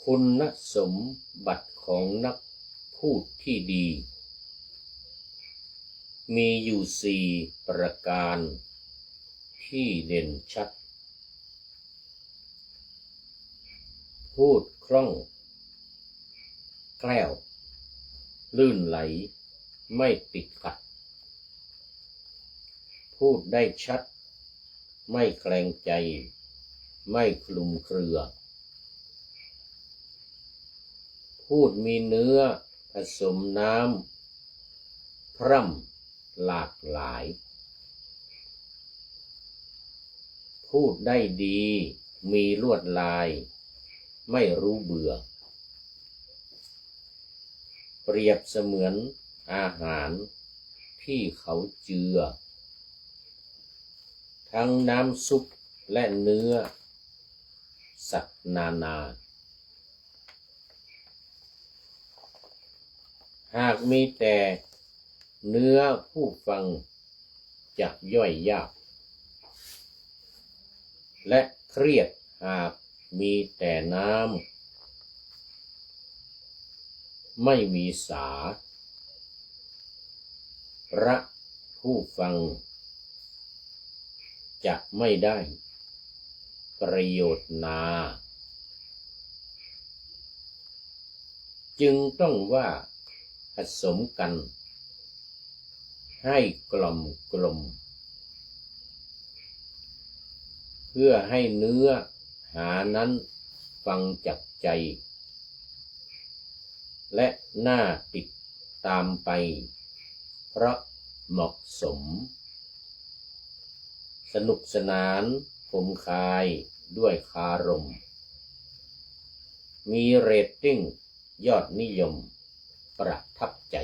คุณสมบัติของนักพูดที่ดีมีอยู่4ประการที่เด่นชัดพูดคล่องแคล่วลื่นไหลไม่ติดขัดพูดได้ชัดไม่แกรงใจไม่คลุมเครือพูดมีเนื้อผสมน้ำพร่ำหลากหลายพูดได้ดีมีลวดลายไม่รู้เบื่อเปรียบเสมือนอาหารที่เขาเจือทั้งน้ำซุปและเนื้อสัตว์นานาหากมีแต่เนื้อผู้ฟังจะย่อยยากและเครียดหากมีแต่น้ำไม่มีสาระผู้ฟังจะไม่ได้ประโยชน์นาจึงต้องว่าผสมกันให้กลมเพื่อให้เนื้อหานั้นฟังจากใจและน่าติดตามไปเพราะเหมาะสมสนุกสนานคมคายด้วยคารมมีเรตติ้งยอดนิยมประทับใจ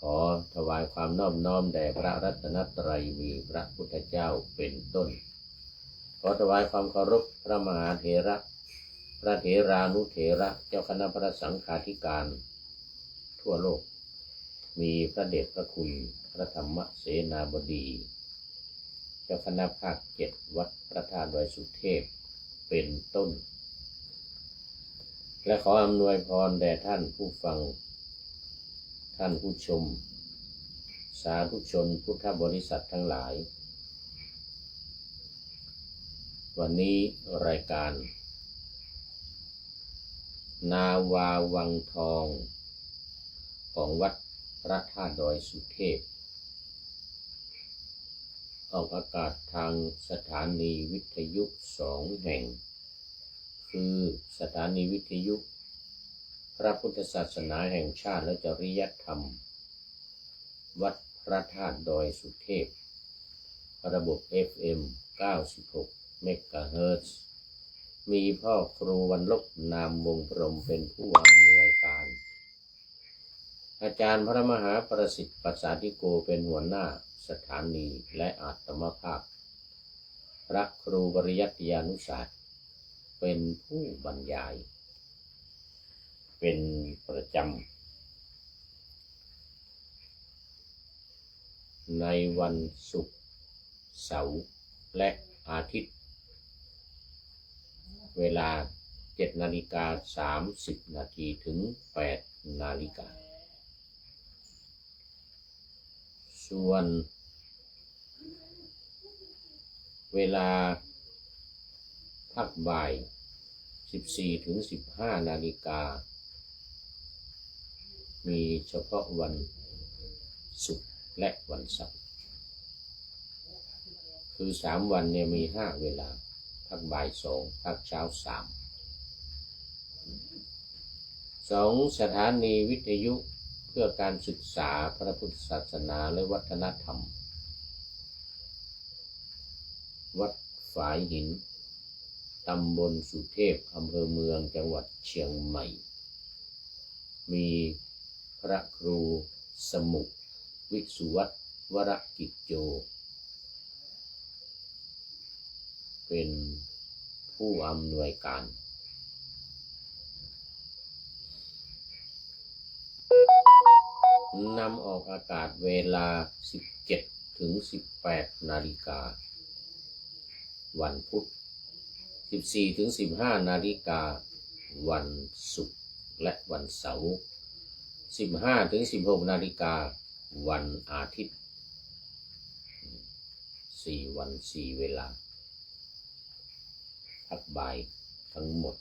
ขอถวายความนอบน้อมแด่พระรัตนตรัยมีพระพุทธเจ้าเป็นต้นขอถวายความเคารพพระมหาเถระพระเถรานุเถระเจ้าคณะพระสังฆาธิการทั่วโลกมีพระเดชพระคุณพระธรรมเสนาบดีเจ้าคณะภาค7วัดพระธาตุดอยสุเทพเป็นต้นและขออำนวยพรแด่ท่านผู้ฟังท่านผู้ชมสาธุชนพุทธบริษัททั้งหลายวันนี้รายการนาวาวังทองของวัดพระธาตุดอยสุเทพออกอากาศทางสถานีวิทยุ2 แห่งคือสถานีวิทยุพระพุทธศาสนาแห่งชาติและจริยธรรมวัดพระธาตุดอยสุเทพระบบ FM 96 เมกะเฮิรตซ์มีพ่อครูวรรลบนามวงพรหมเป็นผู้อำนวยการอาจารย์พระมหาประสิทธิ์ปัสสาธิโกเป็นหัวหน้าสถานีและอาตมภาพพระครูปริยัติยานุศาสตร์เป็นผู้บรรยายเป็นประจำในวันศุกร์เสาร์และอาทิตย์เวลา 7:30 นาทีถึง 8 นาฬิกาส่วนเวลาพักบ่าย 14 ถึง 15 นาฬิกามีเฉพาะวันศุกร์และวันเสาร์คือ3 วันเนี่ยมี5 เวลาพักบ่าย2พักเช้า2 สถานีวิทยุเพื่อการศึกษาพระพุทธศาสนาและวัฒนธรรมวัดฝายหินตำบลสุเทพอำเภอเมืองจังหวัดเชียงใหม่มีพระครูสมุวิสุวัฒน์วรกิจโจเป็นผู้อำนวยการนำออกอากาศเวลา 17 ถึง 18 นาฬิกาวันพุธ 14-15 นาฬิกาวันศุกร์และวันเสาร์ 15-16 นาฬิกาวันอาทิตย์4 วัน 4 เวลาพักบ่ายทั้งหมด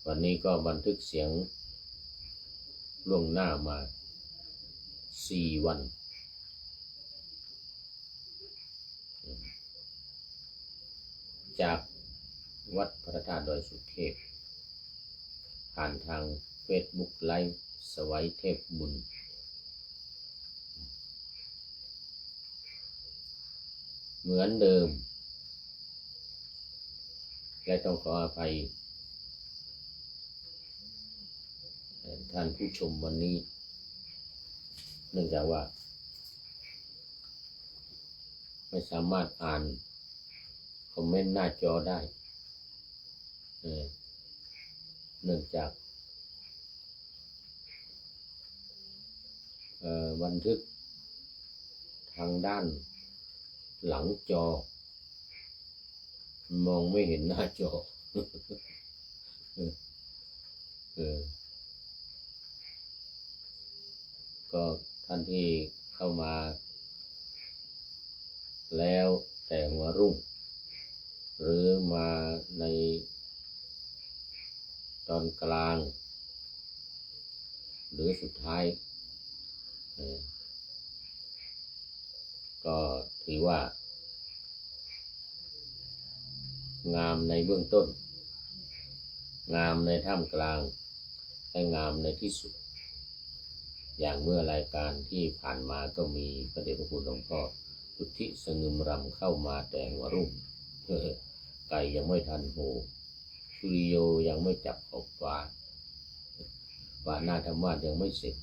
วันนี้ก็บันทึกเสียงล่วงหน้ามา4 วันจากวัดพระธาตุดอยสุเทพผ่านทาง Facebook ไลฟ์สวัยเทพบุญเหมือนเดิมและต้องขออภัยท่านผู้ชมวันนี้เนื่องจากว่าไม่สามารถอ่านคอมเมนต์หน้าจอได้เนื่องจากบันทึกทางด้านหลังจอมองไม่เห็นหน้าจอก็ท่านที่เข้ามาแล้วแต่หัวรุ่งหรือมาในตอนกลางหรือสุดท้ายก็ถือว่างามในเบื้องต้นงามในท่ามกลางและงามในที่สุดอย่างเมื่อรายการที่ผ่านมาก็มีพระเดชพระคุณหลวงพ่อสุทธิสงึมรำเข้ามาแต่หัวรุ่งไก่ยังไม่ทันโหสุริโยยังไม่จับขอบฟ้าว่านาธรรมาสยังไม่เสร็จ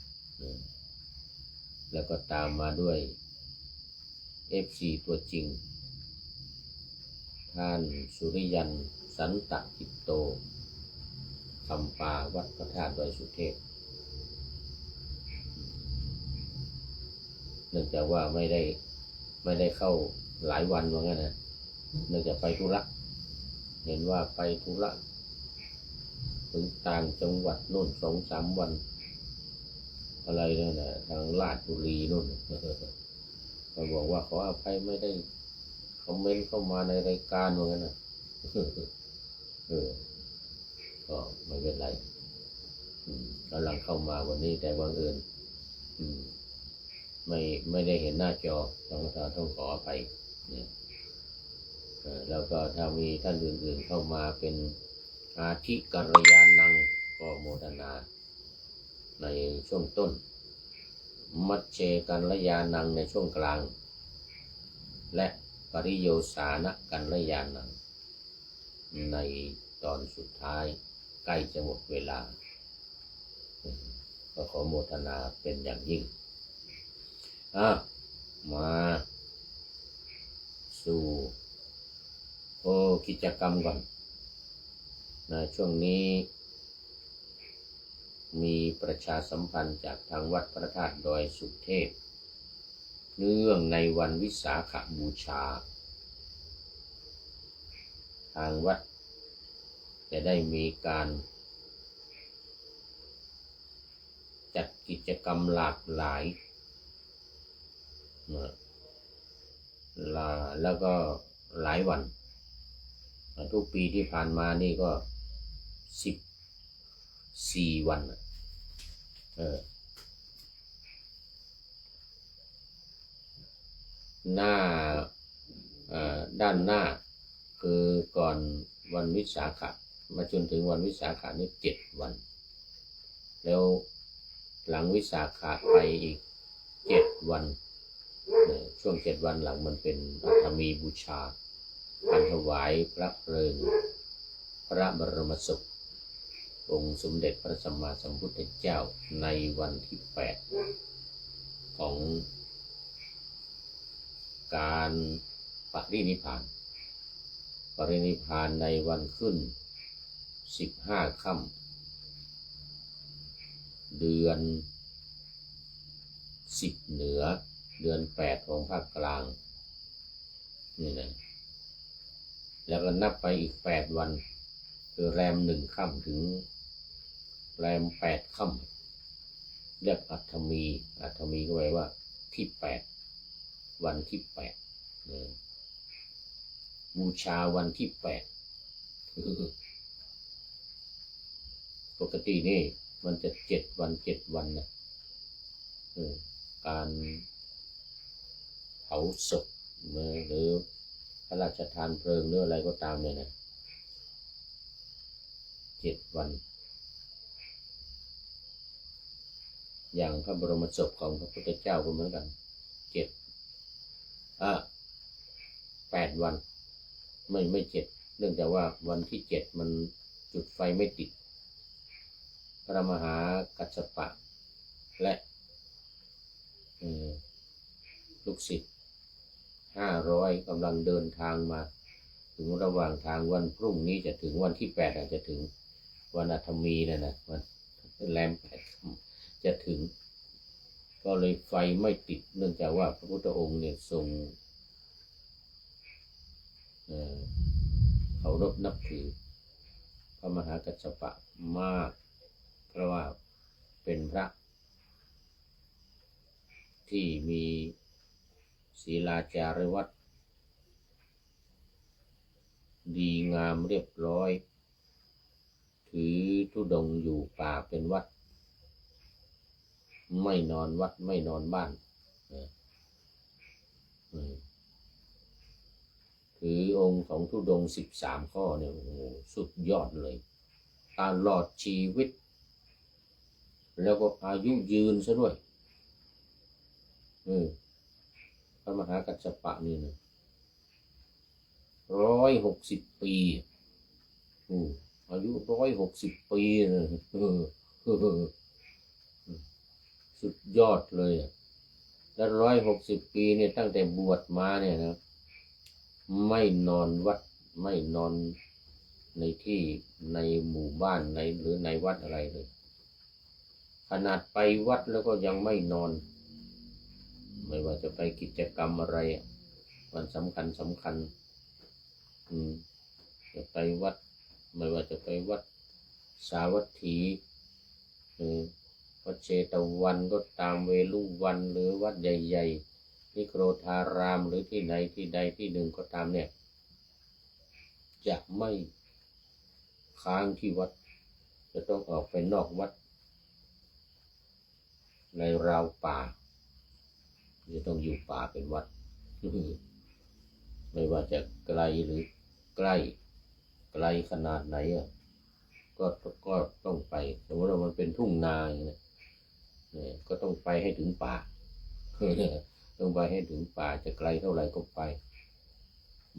แล้วก็ตามมาด้วย FC ตัวจริงท่านสุริยันสันตกิตโตคำปาวัดพระธาตุดอยสุเทพเนื่องจากว่าไม่ได้เข้าหลายวันว่างั้นนะเนื่องจากไปธุระเห็นว่าไปธุระถึงต่างจังหวัดโน่น 2-3 วันอะไรนั่นนะทางราชบุรีโน่นเขาบอกว่าขออภัยไม่ได้คอมเมนต์เข้ามาในรายการว่างั้นนะก็ไม่เป็นไรกำลังเข้ามาวันนี้แต่บังเอิญไม่ได้เห็นหน้าจอต้องขออภัยแล้วก็ถ้ามีท่านอื่นๆเข้ามาเป็นอาทิกัลยาณังก็โมทนาในช่วงต้นมัชเชกัลยาณังในช่วงกลางและปริโยสานกัลยาณังในตอนสุดท้ายใกล้จะหมดเวลาก็ขอโมทนาเป็นอย่างยิ่งมาสู่กิจกรรมก่อนช่วงนี้มีประชาสัมพันธ์จากทางวัดพระธาตุดอยสุเทพเนื่องในวันวิสาขบูชาทางวัดจะได้มีการจัดกิจกรรมหลากหลายแล้วก็หลายวันทุกปีที่ผ่านมานี่ก็14 วันหน้าด้านหน้าคือก่อนวันวิสาขะมาจนถึงวันวิสาขะนี่7 วันแล้วหลังวิสาขะไปอีก7 วันช่วง7 วันหลังมันเป็นอัฐมีบูชาการถวายพระเพลิงพระบรมศพองค์สมเด็จพระสัมมาสัมพุทธเจ้าในวันที่8ของการปรินิพพานในวันขึ้น15 ค่ำเดือน10 เหนือเดือน8ของภาคกลาง นี่นะแล้วก็นับไปอีก8 วันคือแรม1 ค่ำถึงแรม8 ค่ำเรียกอัฐมีก็แปลว่าที่8วันที่8บูชาวันที่8ปกตินี่มันจะ7 วันนะการเผาศพหรือพระราชทานเพลิงหรืออะไรก็ตามเนี่ยนะ7 วันอย่างพระบรมศพของพระพุทธเจ้าก็เหมือนกัน8 วันไม่7เนื่องจากว่าวันที่7มันจุดไฟไม่ติดพระมหากัสสปะและลูกศิษย์500กำลังเดินทางมาถึงระหว่างทางวันพรุ่งนี้จะถึงวันที่8อาจจะถึงวันอัฐมีนะวันแรม8จะถึงก็เลยไฟไม่ติดเนื่องจากว่าพระพุทธองค์เนี่ยทรงเคารพนับถือพระมหากัสสปะมากเพราะว่าเป็นพระที่มีศีลาจารีวัตรดีงามเรียบร้อยถือธุดงค์อยู่ป่าเป็นวัดไม่นอนวัดไม่นอนบ้านถือองค์ของธุดงค์13 ข้อเนี่ยโอ้โหสุดยอดเลยตลอดชีวิตแล้วก็อายุยืนซะด้วยพระมหากัสสปะนี่นะ160 ปีอายุ160 ปีนะสุดยอดเลยแล้ว160 ปีเนี่ยตั้งแต่บวชมาเนี่ยนะไม่นอนวัดไม่นอนในที่ในหมู่บ้านหรือในวัดอะไรเลยขนาดไปวัดแล้วก็ยังไม่นอนไม่ว่าจะไปกิจกรรมอะไรวันสำคัญจะไปวัดไม่ว่าจะไปวัดสาวัตถีวัดเชตวันก็ตามเวลุวันหรือวัดใหญ่ๆนิโครธารามหรือที่ไหนที่ใดที่หนึ่งก็ตามเนี่ยจะไม่ค้างที่วัดจะต้องออกไปนอกวัดในราวป่าจะต้องอยู่ป่าเป็นวัดไม่ว่าจะไกลหรือใกล้ขนาดไหนก็ต้องไปสมมติว่ามันเป็นทุ่งนาอย่างนี้ก็ต้องไปให้ถึงป่าต้องไปให้ถึงป่าจะไกลเท่าไหร่ก็ไป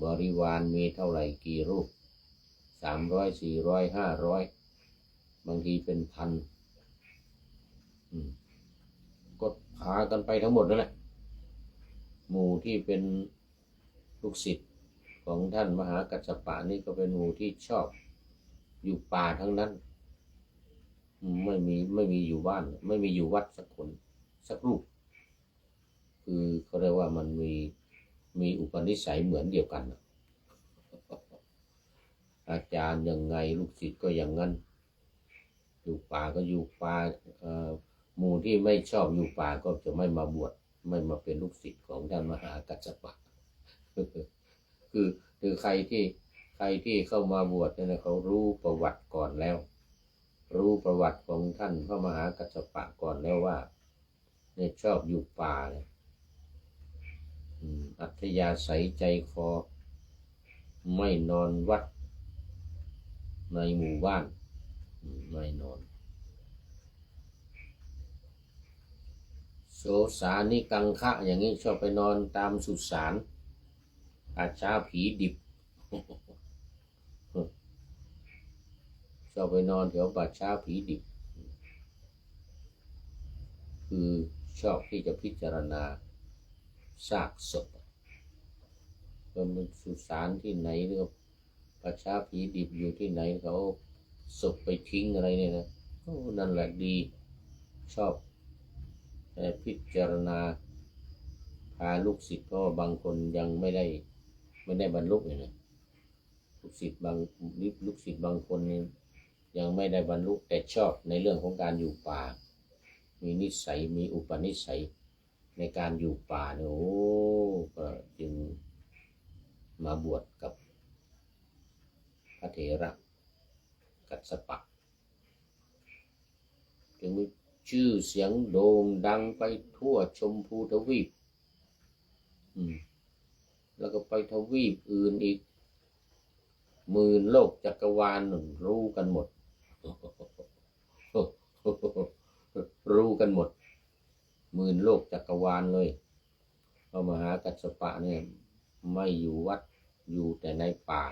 บริวารมีเท่าไหร่กี่รูป300 400 500บางทีเป็นพันก็พากันไปทั้งหมดนั่นแหละหมู่ที่เป็นลูกศิษย์ของท่านมหากัสสปะนี่ก็เป็นหมู่ที่ชอบอยู่ป่าทั้งนั้นไม่มีอยู่บ้านไม่มีอยู่วัดสักคนสักรูปคือเขาเรียกว่ามันมีอุปนิสัยเหมือนเดียวกันอาจารย์ยังไงลูกศิษย์ก็อย่างนั้นอยู่ป่าก็อยู่ป่าหมู่ที่ไม่ชอบอยู่ป่าก็จะไม่มาบวชไม่มาเป็นลูกศิษย์ของท่านมหากัสสปะคือใครที่เข้ามาบวชเนี่ยเขารู้ประวัติก่อนแล้วรู้ประวัติของท่านพระมหากัสสปะก่อนแล้วว่าเนี่ยชอบอยู่ป่าเนี่ยอัธยาศัยใจคอไม่นอนวัดในหมู่บ้านไม่นอนโสสานิกังคะอย่างนี้ชอบไปนอนตามสุสานป่าช้าผีดิบชอบไปนอนแถวป่าช้าผีดิบคือชอบที่จะพิจารณาซากศพเป็นสุสานที่ไหนหรือป่าช้าผีดิบอยู่ที่ไหนเขาศพไปทิ้งอะไรเนี่ยนะนั่นแหละดีชอบพิจารณาพาลูกศิษย์ก็บางคนยังไม่ได้ ไม่ได้บรรลุเลยนะลูกศิษย์บางคนนี่ยังไม่ได้บรรลุแต่ชอบในเรื่องของการอยู่ป่ามีนิสัยมีอุปนิสัยในการอยู่ป่าเนี่ยโอ้ก็จึงมาบวชกับพระเถระกัสสปะจึงมีชื่อเสียงโด่งดังไปทั่วชมพูทวีปแล้วก็ไปทวีปอื่นอีกหมื่นโลกจักรวาลรู้กันหมดรู้กันหมดหมื่นโลกจักรวาลเลยพระมหากัสสปะเนี่ยไม่อยู่วัดอยู่แต่ในป่า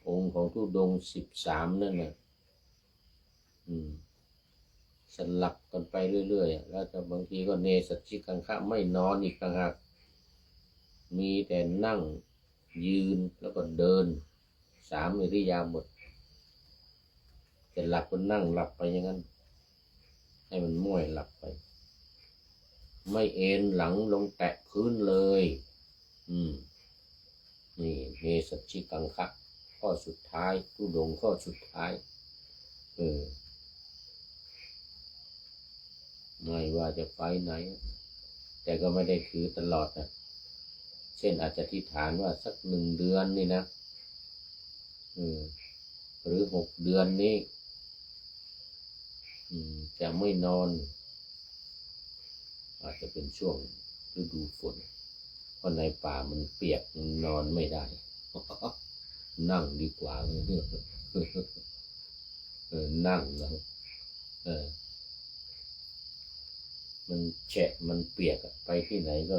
องค์ของธุดงค์13นั่นน่ะสลับกันไปเรื่อยๆแล้วแต่บางทีก็เนสัชชิกังคะไม่นอนอีกต่างหากมีแต่นั่งยืนแล้วก็เดิน3 อิริยาบถจะหลับก็นั่งหลับไปอย่างนั้นให้มันม้วยหลับไปไม่เอนหลังลงแตะพื้นเลยนี่เนสัชชิกังคะข้อสุดท้ายธุดงค์ข้อสุดท้ายไม่ว่าจะไปไหนแต่ก็ไม่ได้ถือตลอดนะเช่นอาจจะอธิษฐานว่าสัก1 เดือนนี่นะหรือ6 เดือนนี้จะไม่นอนอาจจะเป็นช่วงฤดูฝนเพราะในป่ามันเปียกมันนอนไม่ได้นั่งดีกว่านั่งแล้วมันแฉะมันเปียกไปที่ไหนก็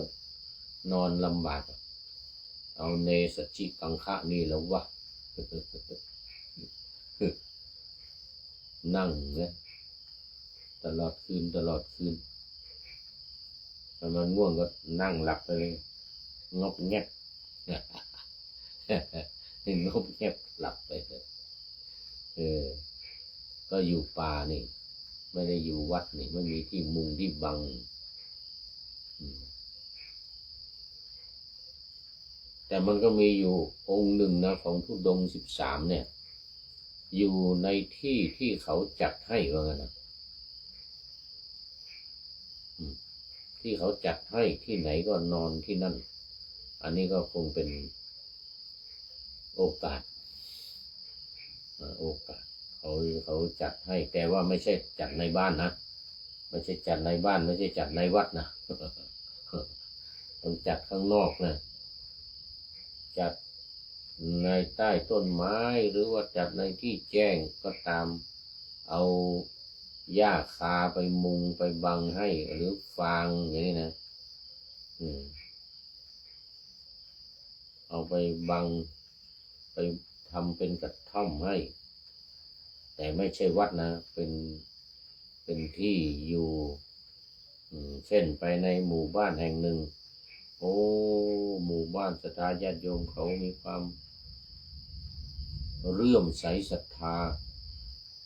นอนลำบากเอาเนสัชชิกังคะนี่แล้ววะนั่งเนี่ยตลอดคืนถ้ามันง่วงก็นั่งหลับไปเลยงบเงียบงบเงียบหลับไปเลยก็อยู่ป่านี่ไม่ได้อยู่วัดนี่ไม่มีที่มุงที่บังแต่มันก็มีอยู่องค์หนึ่งนะของธุดงค์13เนี่ยอยู่ในที่ที่เขาจัดให้ว่างั้นนะที่เขาจัดให้ที่ไหนก็นอนที่นั่นอันนี้ก็คงเป็นโอกาสเขาจัดให้แต่ว่าไม่ใช่จัดในบ้านนะไม่ใช่จัดในบ้านไม่ใช่จัดในวัดนะต้องจัดข้างนอกนะจัดในใต้ต้นไม้หรือว่าจัดในที่แจ้งก็ตามเอาหญ้าคาไปมุงไปบังให้หรือฟางอย่างนี้นะเอาไปบังไปทำเป็นกระท่อมให้แต่ไม่ใช่วัดนะเป็นที่อยู่เช่นไปในหมู่บ้านแห่งหนึ่งโอ้หมู่บ้านศรัทธาญาติโยมเขามีความเลื่อมใสศรัทธา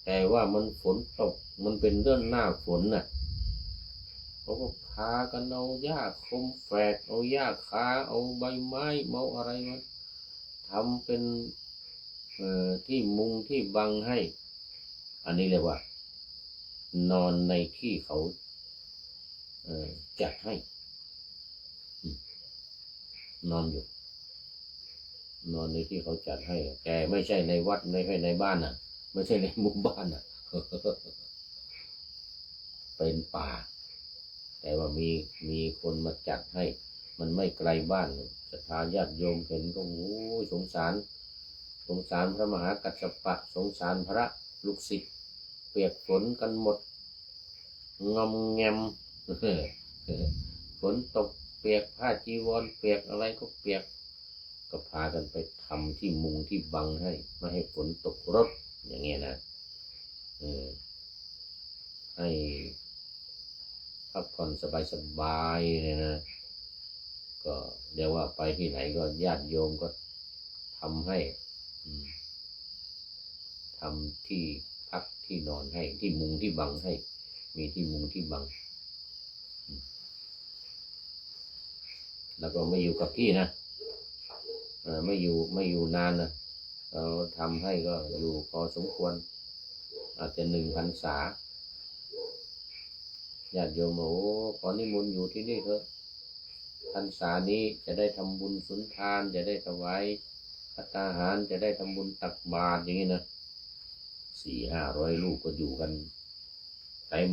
แต่ว่ามันฝนตกมันเป็นเรื่องหน้าฝนน่ะเขาก็พากันเอาหญ้าคมแฝกเอาหญ้าคาเอาใบไม้เมาอะไรมาทำเป็นที่มุงที่บังให้อันนี้เรียกว่านอนในที่เขาจัดให้นอนในที่เขาจัดให้แต่ไม่ใช่ในวัดไม่ใช่ในบ้านน่ะไม่ใช่ในหมู่บ้านน่ะเป็นป่าแต่ว่ามีคนมาจัดให้มันไม่ไกลบ้านศรัทธาญาติโยมเห็นก็โอ้ยสงสารพระมหากัสสปะสงสารพระลูกศิษย์เปียกฝนกันหมดงอมแงมฝนตกเปียกผ้าจีวรเปียกอะไรก็เปียกก็พากันไปทำที่มุงที่บังให้ไม่ให้ฝนตกรถอย่างเงี้ยนะให้พักผ่อนสบายเนี่ยนะก็เดี๋ยวว่าไปที่ไหนก็ญาติโยมก็ทำให้ทำที่พักที่นอนให้ที่มุงที่บังให้มีที่มุงที่บังแล้วก็ไม่อยู่กับที่นะ ไม่อยู่นานนะเราทำให้ก็อยู่พอสมควรอาจจะ1 พรรษาญาติโยมบอกโอ้ขอนิมนต์อยู่ที่นี่เถอะพรรษานี้จะได้ทำบุญสุนทานจะได้ถวายภัตตาหารจะได้ทำบุญตักบาตรอย่างนี้นะ400-500 ลูกก็อยู่กันเต็ม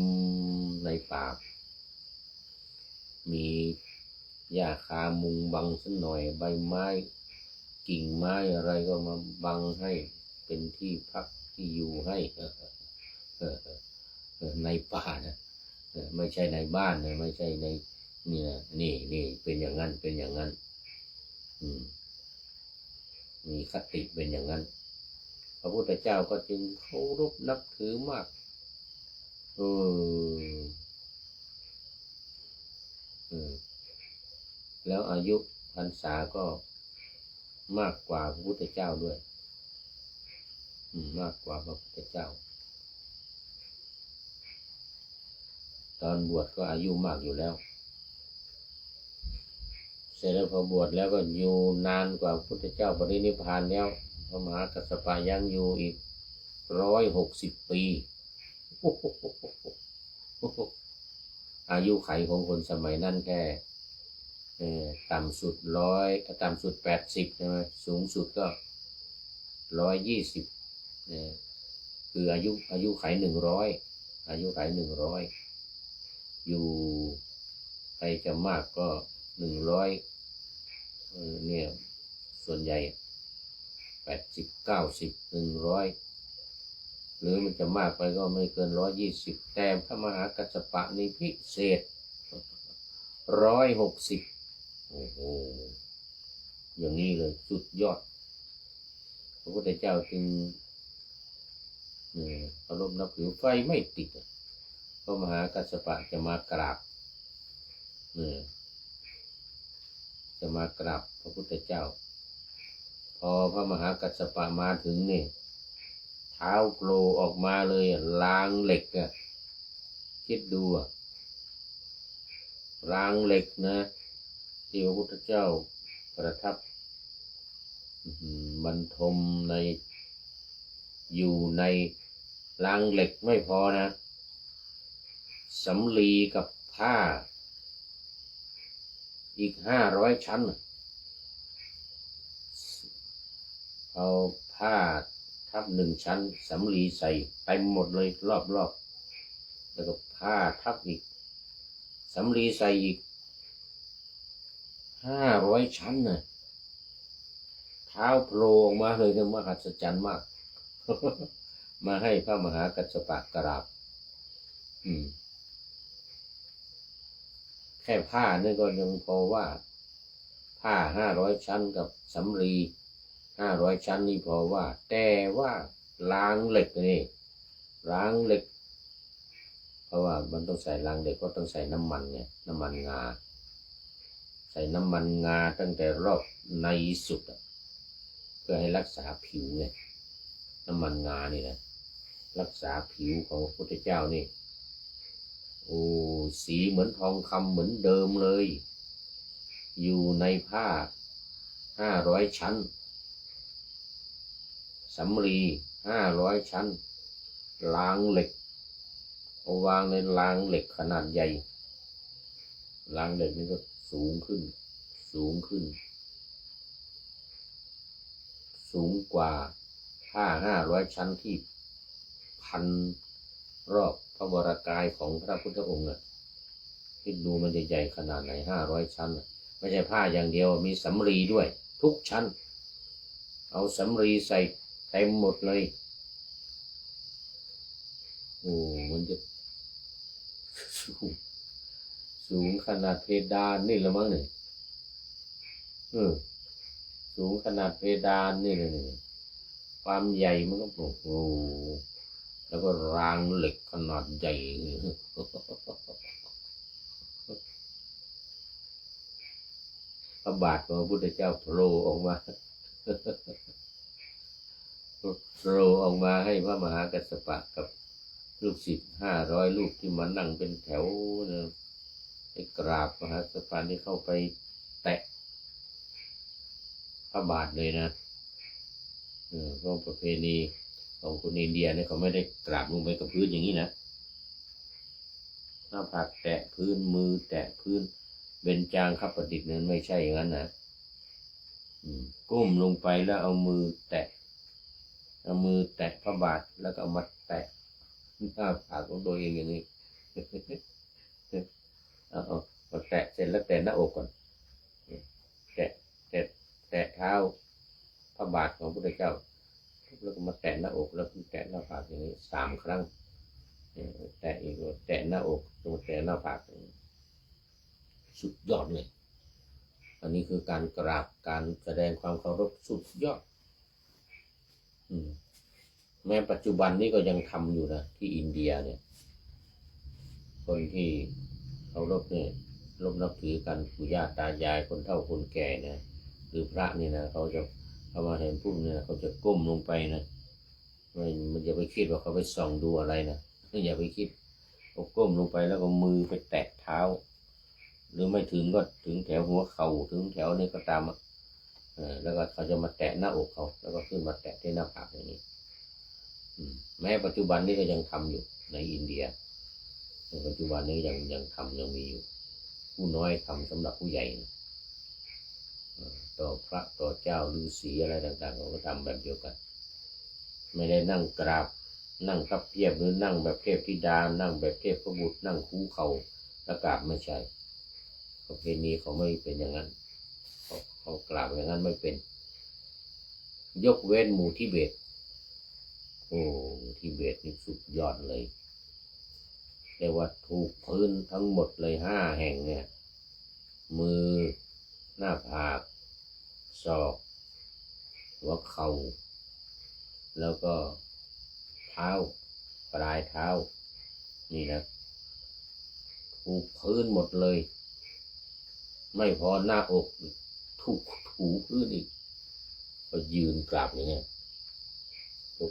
ในป่ามีหญ้าคามุงบังสักหน่อยใบไม้กิ่งไม้อะไรก็มาบังให้เป็นที่พักที่อยู่ให้ในป่านะไม่ใช่ในบ้านนะไม่ใช่ในนี่นะนี่เป็นอย่างนั้นเป็นอย่างนั้นมีคติเป็นอย่างนั้นพระพุทธเจ้าก็จึงเคารพนับถือมากแล้วอายุพรรษาก็มากกว่าพระพุทธเจ้าด้วยมากกว่าพระพุทธเจ้าตอนบวชก็อายุมากอยู่แล้วเสร็จแล้วพอบวชแล้วก็อยู่นานกว่าพระพุทธเจ้าปรินิพพานแล้วพระมหากัสสปะยังอยู่อีก160 ปีอายุไขของคนสมัยนั้นแค่ต่ำสุดต่ำสุด80ใช่ไหมสูงสุดก็120คืออายุไข100อายุไข100อยู่ใครจะมากก็100เนี่ยส่วนใหญ่80 90 100หรือมันจะมากไปก็ไม่เกิน120แต่พระมหากัสสปะนี่พิเศษ160โอ้โหอย่างนี้เลยสุดยอดพระพุทธเจ้าจึงเคารพนับถือไฟไม่ติดพระมหากัสสปะจะมากราบจะมากราบพระพุทธเจ้าพอพระมหากัสสปะมาถึงนี่เท้าโผล่ออกมาเลยรางเหล็กคิดดูรางเหล็กนะที่พระพุทธเจ้าประทับบรรทมอยู่ในรางเหล็กไม่พอนะสำลีกับผ้าอีก500 ชั้นเอาผ้าทับ1 ชั้นสำลีใส่เต็มหมดเลยรอบแล้วก็ผ้าทับอีกสำลีใส่อีก500 ชั้นนะเท้าโผล่ออกมาเลยมหัศจรรย์มาก มาให้พระมหากัสสปะกราบแค่ผ้านี่ก็ยังพอว่าผ้า500 ชั้นกับสำลี500 ชั้นนี่พอว่าแต่ว่ารางเหล็กนี่รางเหล็กเพราะว่ามันต้องใส่รางเหล็กก็ต้องใส่น้ำมันไงน้ำมันงาใส่น้ำมันงาตั้งแต่รอบในสุดเพื่อให้รักษาผิวไงน้ำมันงานี่นะรักษาผิวของพระพุทธเจ้านี่โอ้สีเหมือนทองคำเหมือนเดิมเลยอยู่ในผ้า500 ชั้นสำลี500 ชั้นรางเหล็กเอาวางในรางเหล็กขนาดใหญ่รางเหล็กนี่ก็สูงขึ้นสูงกว่าผ้า500 ชั้นที่พันรอบพระวรากายของพระพุทธองค์คิดดูมันจะใหญ่ขนาดไหน500 ชั้นไม่ใช่ผ้าอย่างเดียวมีสำลีด้วยทุกชั้นเอาสำลีใส่เต็มหมดเลยโอ้มันจะสูงขนาดเพดานนี่ละมั้งเนี่ยสูงขนาดเพดานนี่เลยความใหญ่มันก็โอ้โหแล้วก็รางเหล็กขนาดใหญ่พระบาทของพระพุทธเจ้าโผล่ออกมาให้พระมหากัสสปะกับลูกศิษย์500 ลูกที่มานั่งเป็นแถวนะให้กราบมหากัสสปะนี่เข้าไปแตะ พระบาทเลยนะเพราะประเพณีของคนอินเดียเนี่ยเขาไม่ได้กราบลงไปกับพื้นอย่างนี้นะหน้าผากแตะพื้นมือแตะพื้นเบญจางคประดิษฐ์นั้นไม่ใช่อย่างนั้นนะก้มลงไปแล้วเอามือแตะพระบาทแล้วก็เอามาแตะหน้าผากของตัวเองอย่างนี้เอามาแตะเสร็จแล้วแตะหน้าอกก่อนแตะเท้าพระบาทของพระพุทธเจ้าแล้วก็มาแตะหน้าอกแล้วแตะหน้าผากอย่างนี้3 ครั้งแตะอีกแตะหน้าอกตรงแตะหน้าผากสุดยอดเลยอันนี้คือการกราบการแสดงความเคารพสุดยอดแม้ปัจจุบันนี้ก็ยังทำอยู่นะที่อินเดียเนี่ยคนที่เคารพเนี่ยนับถือกันปู่ย่าตายายคนเฒ่าคนแก่นะหรือพระนี่นะเขาจะเขามาเห็นปุ๊บเนี่ยเขาจะก้มลงไปนะมันอย่าไปคิดว่าเขาไปส่องดูอะไรนะอย่าไปคิดเขาก้มลงไปแล้วก็มือไปแตะเท้าหรือไม่ถึงก็ถึงแถวหัวเข่าถึงแถวนี้ก็ตามแล้วก็เขาจะมาแตะหน้าอกเขาแล้วก็ขึ้นมาแตะที่หน้าผากอย่างนี้แม้ปัจจุบันนี้ก็ยังทำอยู่ในอินเดียในปัจจุบันนี้ยังทำยังมีอยู่ผู้น้อยทำสำหรับผู้ใหญ่นะต่อพระต่อเจ้าฤาษีอะไรต่างๆเขาก็ทำแบบเดียวกันไม่ได้นั่งกราบนั่งพับเพียบหรือนั่งแบบเทพธิดานั่งแบบเทพพระบุตรนั่งคู่เข่าแล้วกราบไม่ใช่ประเพณีเขาไม่เป็นอย่างนั้นเขากราบอย่างนั้นไม่เป็นยกเว้นหมู่ทิเบตโอ้ทิเบตนี่สุดยอดเลยเรียกว่าถูกพื้นทั้งหมดเลย5 แห่งเนี่ยมือหน้าผากศอกหัวเข่าแล้วก็เท้าปลายเท้านี่นะถูกพื้นหมดเลยไม่พอหน้าอกถูกถูพื้นอีกก็ยืนกราบอย่างเงี้ยย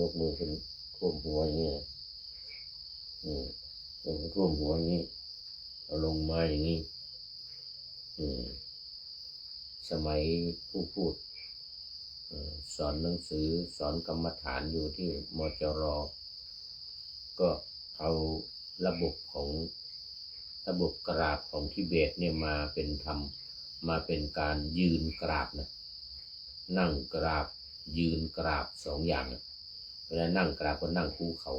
กมือขึ้นท่วมหัวอย่างเงี้ยท่วมหัวอย่างนี้เอาลงมาอย่างนี้สมัยผู้พูดสอนหนังสือสอนกรรมฐานอยู่ที่มจร.ก็เอาระบบกราบของทิเบตเนี่ยมาเป็นการยืนกราบนะนั่งกราบยืนกราบ2 อย่างนะเวลานั่งกราบก็นั่งคู่เขา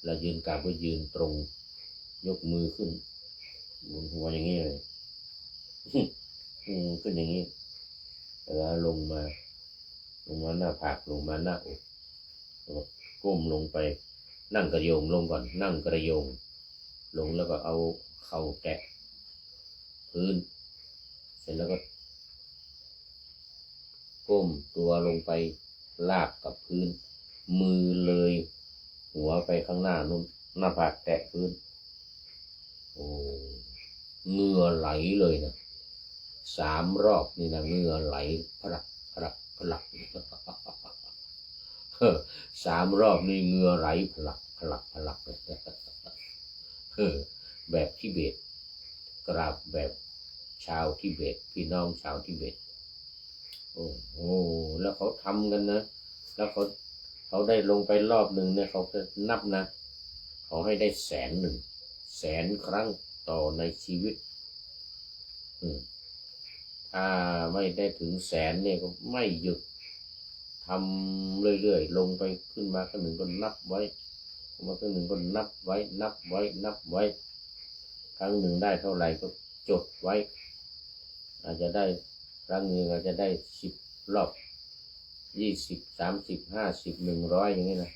แล้วยืนกราบก็ยืนตรงยกมือขึ้นบนหัวอย่างนี้เลยขึ้นอย่างนี้แล้วลงมาหน้าผากลงมาหน้าอกก้มลงไปนั่งกระโยงลงก่อนนั่งกระโยงลงแล้วก็เอาเข่าแตะพื้นเสร็จแล้วก็ก้มตัวลงไปลากกับพื้นมือเลยหัวไปข้างหน้านู่นหน้าผากแตะพื้นโอ้เหงื่อไหลเลยนะ3 รอบนี่นะเหงื่อไหลพลัก3 รอบนี่เหงื่อไหลพลักแบบทิเบตกราบแบบชาวทิเบตพี่น้องชาวทิเบตโอ้โหแล้วเขาทำกันนะแล้วเขาได้ลงไปรอบหนึ่งเนี่ยเขาจะนับนะเขาให้ได้100,000 ครั้งต่อในชีวิตถ้าไม่ได้ถึง100,000เนี่ยก็ไม่หยุดทำเรื่อยๆลงไปขึ้นมาครั้งหนึ่งก็นับไว้มาครั้งหนึ่งก็นับไว้ครั้งหนึ่งได้เท่าไหร่ก็จดไว้อาจจะได้ครั้งหนึ่งอาจจะได้10 รอบ20 30 50 100อย่างนี้นะ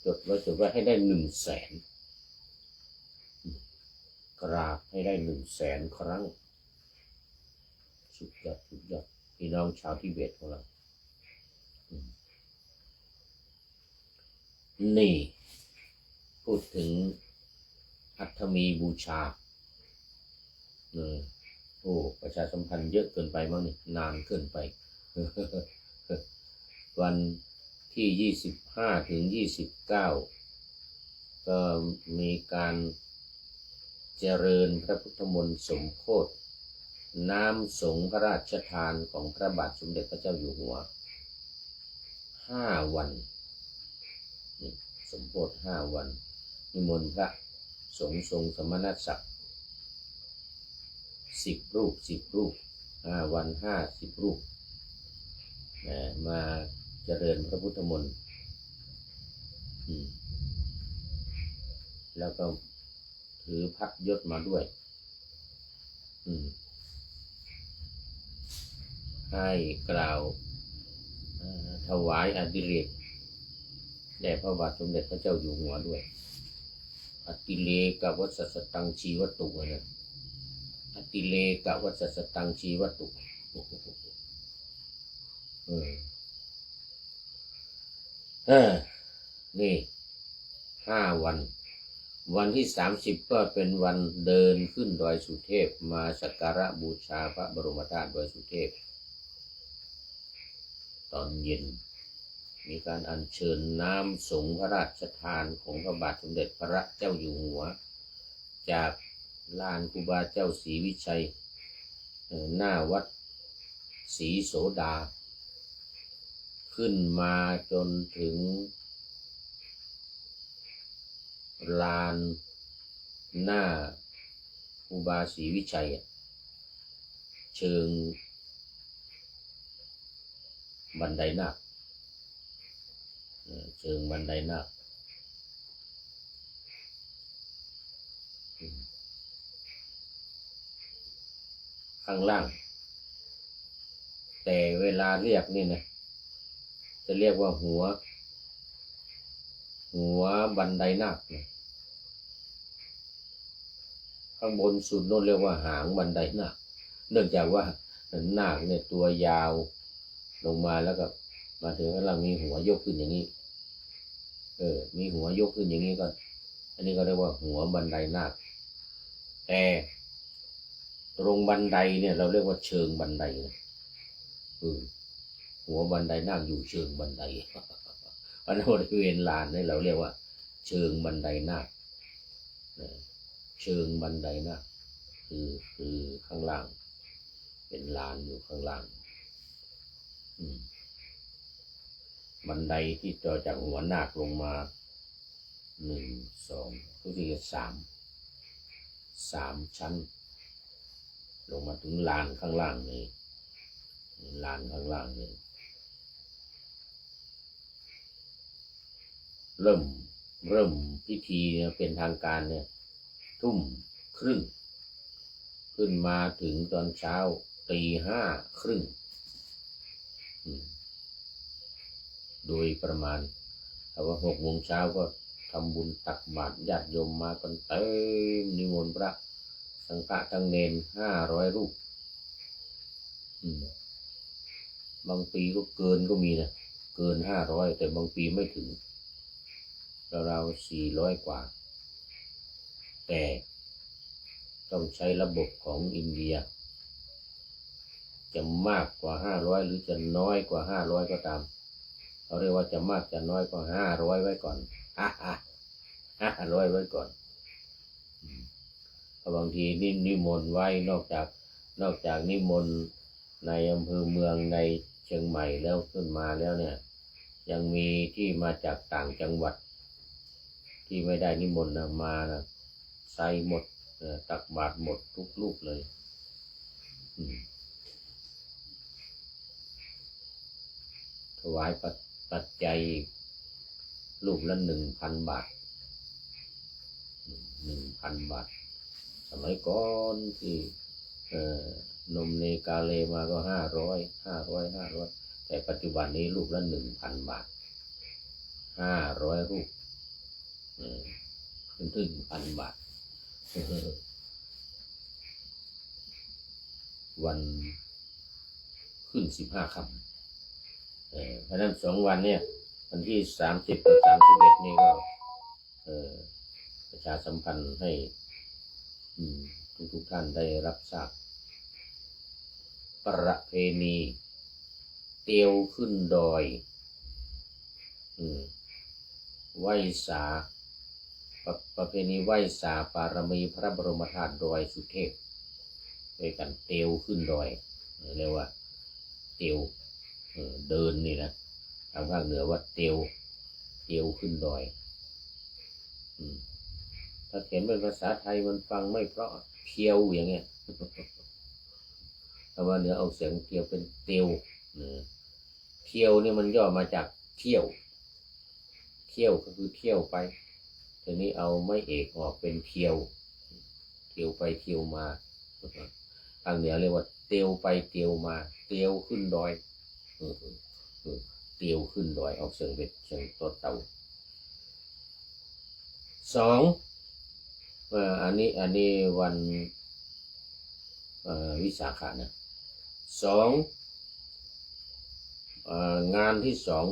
จดไว้ให้ได้100,000กราบให้ได้100,000 ครั้งสุดยอดพี่น้องชาวทิเบตของเรานี่พูดถึงอัฐมีบูชาโอ้ประชาสัมพันธ์เยอะเกินไปมั้งนี่นานเกินไป วันที่25 ถึง 29ก็มีการเจริญพระพุทธมนต์สมโภช น้ำสงฆ์พระราชทานของพระบาทสมเด็จพระเจ้าอยู่หัว5 วันสมโภช5 วันนิมนต์พระสงฆ์ทรงสมณศักดิ์10 รูป5 วัน50 รูปมาเจริญพระพุทธมนต์แล้วก็ถือพัดยศมาด้วยให้กล่าวถวายอดิเรกแด่พระบาทสมเด็จพระเจ้าอยู่หัวด้วยอติเลกวัสสตังชีวตุนะอติเลกวัสสตังชีวตุนี่5 วันวันที่30ก็เป็นวันเดินขึ้นดอยสุเทพมาสักการะบูชาพระบรมธาตุดอยสุเทพตอนเย็นมีการอัญเชิญน้ำสงฆ์พระราชทานของพระบาทสมเด็จพระเจ้าอยู่หัวจากลานครูบาเจ้าศรีวิชัยหน้าวัดศรีโสดาขึ้นมาจนถึงลานหน้าครูบาศรีวิชัยเชิงบันไดนาคเชิงบันไดนาคข้างล่างแต่เวลาเรียกนี่นะจะเรียกว่าหัวบันไดนาคข้างบนสุดโน้นเรียกว่าหางบันไดนาคเนื่องจากว่านาคเนี่ยตัวยาวลงมาแล้วก็มาถึงข้างล่างมีหัวยกขึ้นอย่างนี้มีหัวยกขึ้นอย่างนี้ก็อันนี้ก็เรียกว่าหัวบันไดนาคแต่ตรงบันไดเนี่ยเราเรียกว่าเชิงบันไดนะหัวบันไดนาคอยู่เชิงบันไดอันนั้นบริเวณลานนี่เราเรียกว่าเชิงบันไดนาคเชิงบันไดนาคคือข้างล่างเป็นลานอยู่ข้างล่างบันไดที่ต่อจากหัวนาคลงมา1 2ก็คือ3 ชั้นลงมาถึงลานข้างล่างนี่ลานข้างล่างนี่เริ่มพิธีเป็นทางการเนี่ย ทุ่มครึ่งขึ้นมาถึงตอนเช้า5:30โดยประมาณถ้าว่า6 โมงเช้าก็ทำบุญตักบาตรญาติโยมมากันเต็มนิมนต์พระสังฆะทั้งเนร500 รูปบางปีก็เกินก็มีนะเกิน500แต่บางปีไม่ถึงราวๆ400 กว่าแต่ต้องใช้ระบบของอินเดียจะมากกว่า500หรือจะน้อยกว่า500ก็ตามเขาเรียกว่าจะมากจะน้อยก็500ไว้ก่อน500ไว้ก่อนบางทีนิมนต์ไว้นอกจากนิมนต์ในอำเภอเมืองในเชียงใหม่แล้วขึ้นมาแล้วเนี่ยยังมีที่มาจากต่างจังหวัดที่ไม่ได้นิมนต์มานะใส่หมดตักบาตรหมดทุกลูกเลยถวายปัจจัยลูกละ1,000 บาท1,000 บาทสมัยก่อนที่นมเนกาเลมาก็500แต่ปัจจุบันนี้ลูกละ1,000 บาท500 รูปถึง 1,000 บาทวันขึ้น15 ค่ำเพราะนั้น2 วันเนี่ยวันที่30กับ31นี่ก็ประชาสัมพันธ์ให้ทุกท่านได้รับทราบประเพณีเตียวขึ้นดอยไหว้สาประเพณีไหว้สาปารมีพระบรมธาตุดอยสุเทพ ด้วยกันเตียวขึ้นดอยเรียกว่าเตียวเดินนี่นะทางภาคเหนือว่าเตียวขึ้นดอยถ้าเขียนเป็นภาษาไทยมันฟังไม่เพราะเพียวอย่างเงี้ยแต่ว่าเหนือเอาเสียงเพียวเป็นเตียวเพียวเนี่ยมันย่อมาจากเที่ยวก็คือเที่ยวไปทีนี้เอาไม่เอกออกเป็นเที่ยวไปเที่ยวมาทางเหนือเรียกว่าเตียวไปเตียวมาเตียวขึ้นดอยเตียวขึ้นดอยออกเสียงเป็นเสียงตัวเต่าสองอันนี้วันวิสาขะนะสองงานที่สอง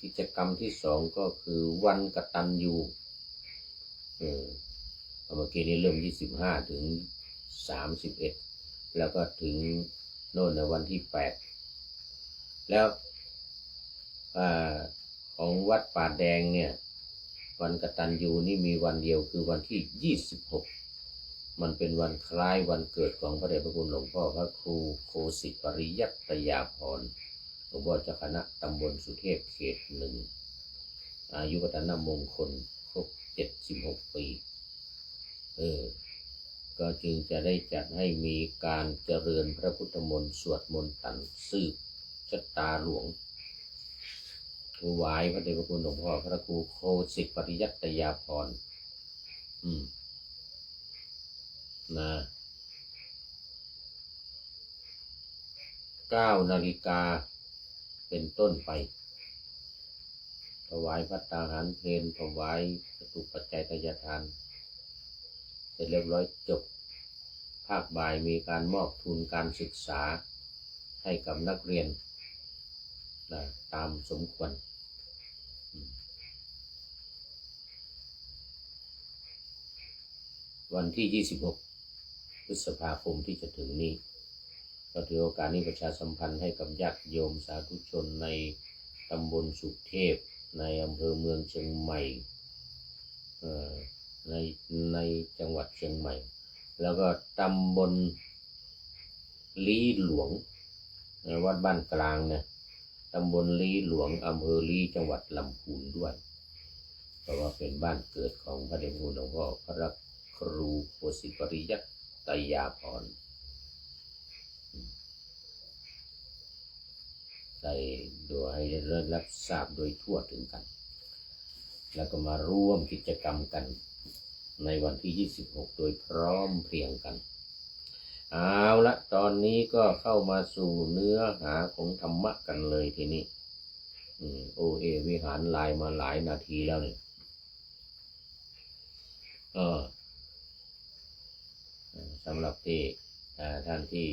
กิจกรรมที่สองก็คือวันกตัญญูเมื่อกี้นี้เริ่ม25 ถึง 31แล้วก็ถึงโน่นในวันที่8แล้วของวัดป่าแดงเนี่ยวันกตัญญูนี่มีวันเดียวคือวันที่26มันเป็นวันคล้ายวันเกิดของพระเดชพระคุณหลวงพ่อพระครูโคสิตปริยัตยาภรณ์หลวงพ่อเจ้าคณะตำบลสุเทพเขต 1อายุวัฒนมงคลครบ76 ปีก็จึงจะได้จัดให้มีการเจริญพระพุทธมนต์สวดมนต์ตันสืบชะตาหลวงถวายพระเดชพระคุณหลวงพ่อพระครูโคสิตปริยัตยาภรณ์9 นาฬิกาเป็นต้นไปถวายภัตตาหารเพลถวายจตุปัจจัยทายทานเสร็จเรียบร้อยจบภาคบ่ายมีการมอบทุนการศึกษาให้กับนักเรียนตามสมควรวันที่26 พฤษภาคมที่จะถึงนี้ก็ถือโอกาสนี้ประชาสัมพันธ์ให้กับญาติโยมสาธุชนในตำบลสุเทพในอำเภอเมืองเชียงใหม่ในจังหวัดเชียงใหม่แล้วก็ตำบลลี้หลวงวัดบ้านกลางนะตำบลลี้หลวงอำเภอลี้จังหวัดลำพูนด้วยเพราะว่าเป็นบ้านเกิดของพระเดชพระคุณหลวงพ่อพระครูโคสิตปริยัตยาภรณ์ได้โดยให้เริ่มรับทราบโดยทั่วถึงกันแล้วก็มาร่วมกิจกรรมกันในวันที่26โดยพร้อมเพรียงกันเอาละตอนนี้ก็เข้ามาสู่เนื้อหาของธรรมะกันเลยทีนี้วิหารไลน์มาหลายนาทีแล้วเนี่ยสำหรับที่ท่านที่